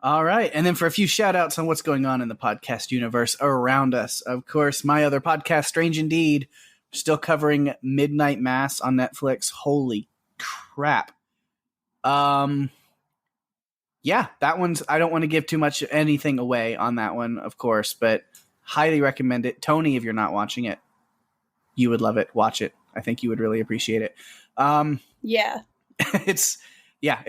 Speaker 1: All right. And then for a few shout outs on what's going on in the podcast universe around us. Of course, my other podcast, Strange Indeed, still covering Midnight Mass on Netflix. Holy crap. Yeah, that one's, I don't want to give too much anything away on that one, of course, but highly recommend it. Tony, if you're not watching it, you would love it. Watch it. I think you would really appreciate it.
Speaker 2: Yeah.
Speaker 1: It's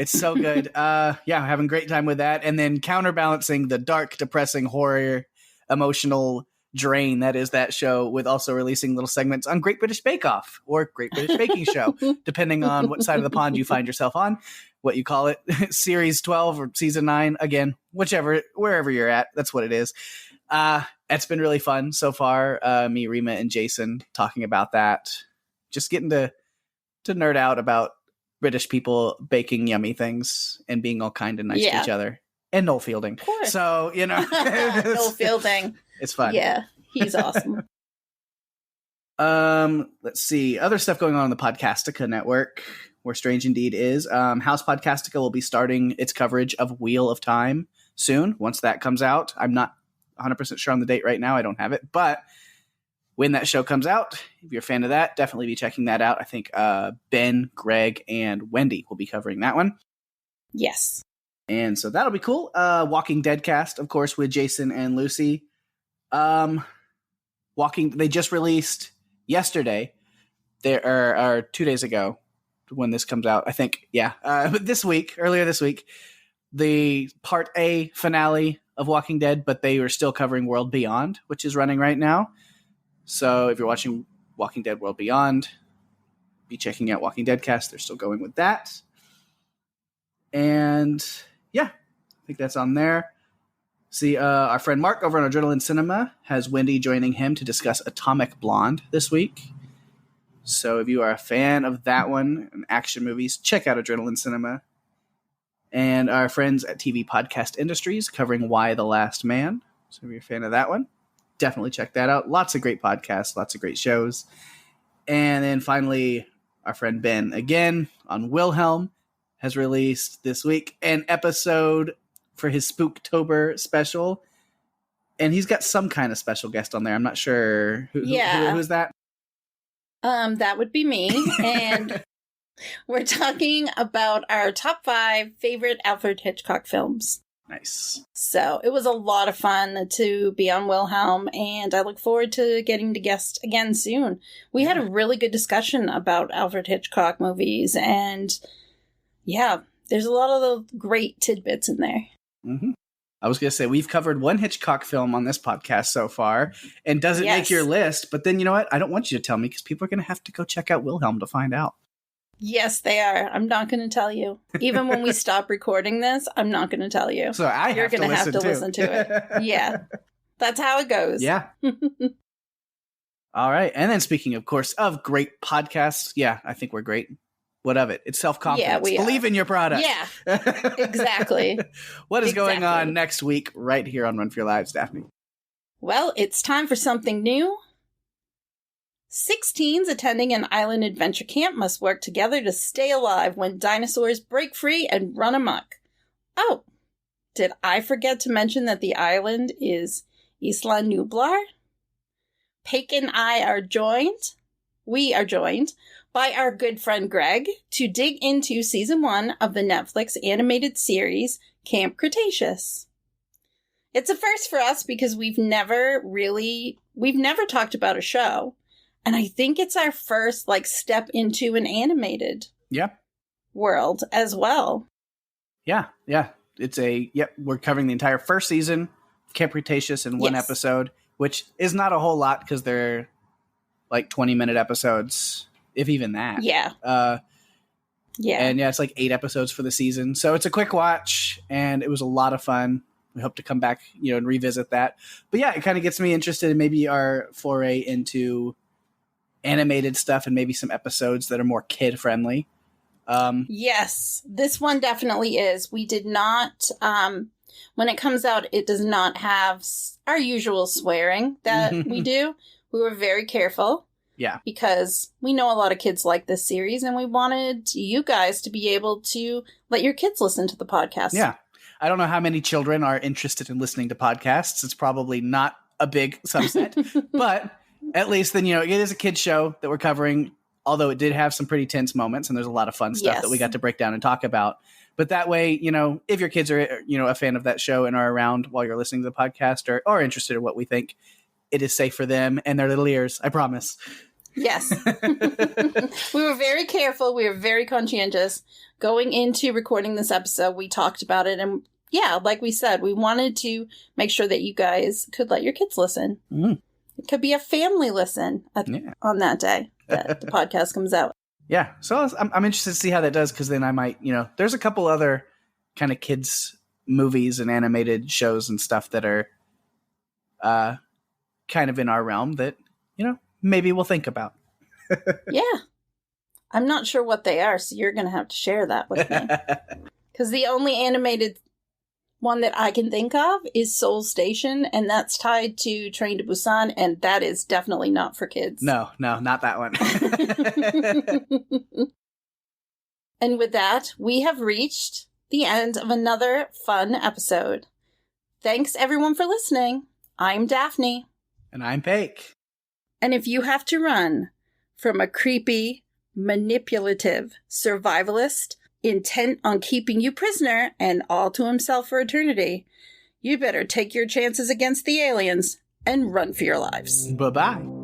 Speaker 1: so good. Having a great time with that. And then counterbalancing the dark, depressing horror, emotional drain that is that show, with also releasing little segments on Great British Bake Off or Great British Baking Show, depending on what side of the pond you find yourself on, what you call it, series 12 or season 9, again, wherever you're at, that's what it is. It's been really fun so far. Me, Rima, and Jason talking about that, just getting to nerd out about British people baking yummy things and being all kind and nice to each other. And Noel Fielding. So,
Speaker 2: Noel Fielding.
Speaker 1: It's fun.
Speaker 2: Yeah, he's awesome.
Speaker 1: Let's see. Other stuff going on the Podcastica network, where Strange Indeed is. House Podcastica will be starting its coverage of Wheel of Time soon, once that comes out. I'm not 100% sure on the date right now. I don't have it. But when that show comes out, if you're a fan of that, definitely be checking that out. I think Ben, Greg, and Wendy will be covering that one.
Speaker 2: Yes.
Speaker 1: And so that'll be cool. Walking Dead cast, of course, with Jason and Lucy. They just released yesterday, or 2 days ago when this comes out, I think. Yeah. But earlier this week, the part A finale of Walking Dead, but they were still covering World Beyond, which is running right now. So if you're watching Walking Dead World Beyond, be checking out Walking Dead cast. They're still going with that. And yeah, I think that's on there. See, our friend Mark over on Adrenaline Cinema has Wendy joining him to discuss Atomic Blonde this week. So if you are a fan of that one and action movies, check out Adrenaline Cinema. And our friends at TV Podcast Industries covering Why the Last Man. So if you're a fan of that one, definitely check that out. Lots of great podcasts, lots of great shows. And then finally, our friend Ben, again, on Wilhelm, has released this week an episode for his Spooktober special. And he's got some kind of special guest on there. I'm not sure who's that.
Speaker 2: That would be me. And we're talking about our top 5 favorite Alfred Hitchcock films.
Speaker 1: Nice.
Speaker 2: So it was a lot of fun to be on Wilhelm, and I look forward to getting to guest again soon. We had a really good discussion about Alfred Hitchcock movies, and yeah, there's a lot of great tidbits in there.
Speaker 1: Mm-hmm. I was going to say, we've covered one Hitchcock film on this podcast so far, and doesn't make your list, but then you know what? I don't want you to tell me, because people are going to have to go check out Wilhelm to find out.
Speaker 2: Yes, they are. I'm not going to tell you. Even when we stop recording this, I'm not going to tell you.
Speaker 1: So you're going to have to listen to
Speaker 2: it. Yeah. That's how it goes.
Speaker 1: Yeah. All right. And then speaking, of course, of great podcasts. Yeah, I think we're great. What of it? It's self-confidence.
Speaker 2: Yeah,
Speaker 1: Believe in your product.
Speaker 2: Yeah, exactly.
Speaker 1: What is going on next week right here on Run for Your Lives, Daphne?
Speaker 2: Well, it's time for something new. 6 teens attending an island adventure camp must work together to stay alive when dinosaurs break free and run amok. Oh, did I forget to mention that the island is Isla Nublar? Pake and I are joined. We are joined by our good friend Greg to dig into season 1 of the Netflix animated series Camp Cretaceous. It's a first for us because we've never talked about a show. And I think it's our first step into an animated world as well.
Speaker 1: Yeah. We're covering the entire first season of Camp Cretaceous in one episode, which is not a whole lot because they're 20-minute episodes, if even that.
Speaker 2: Yeah.
Speaker 1: And it's 8 episodes for the season. So it's a quick watch, and it was a lot of fun. We hope to come back, and revisit that. But yeah, it kind of gets me interested in maybe our foray into animated stuff and maybe some episodes that are more kid-friendly.
Speaker 2: Yes, this one definitely is. We did not, when it comes out, it does not have our usual swearing that we do. We were very careful.
Speaker 1: Yeah.
Speaker 2: Because we know a lot of kids like this series, and we wanted you guys to be able to let your kids listen to the podcast.
Speaker 1: Yeah. I don't know how many children are interested in listening to podcasts. It's probably not a big subset, but at least then, it is a kid's show that we're covering, although it did have some pretty tense moments, and there's a lot of fun stuff that we got to break down and talk about. But that way, if your kids are, a fan of that show and are around while you're listening to the podcast or interested in what we think, it is safe for them and their little ears. I promise.
Speaker 2: Yes. We were very careful. We were very conscientious. Going into recording this episode, we talked about it. And yeah, like we said, we wanted to make sure that you guys could let your kids listen. Mm. It could be a family listen on that day that the podcast comes out. Yeah.
Speaker 1: So I'm interested to see how that does, because then I might, there's a couple other kind of kids movies and animated shows and stuff that are kind of in our realm that, maybe we'll think about.
Speaker 2: Yeah. I'm not sure what they are, so you're going to have to share that with me. Because the only animated one that I can think of is Seoul Station, and that's tied to Train to Busan, and that is definitely not for kids.
Speaker 1: No, not that one.
Speaker 2: And with that, we have reached the end of another fun episode. Thanks, everyone, for listening. I'm Daphne.
Speaker 1: And I'm Pake.
Speaker 2: And if you have to run from a creepy, manipulative survivalist intent on keeping you prisoner and all to himself for eternity, you better take your chances against the aliens and run for your lives.
Speaker 1: Bye-bye.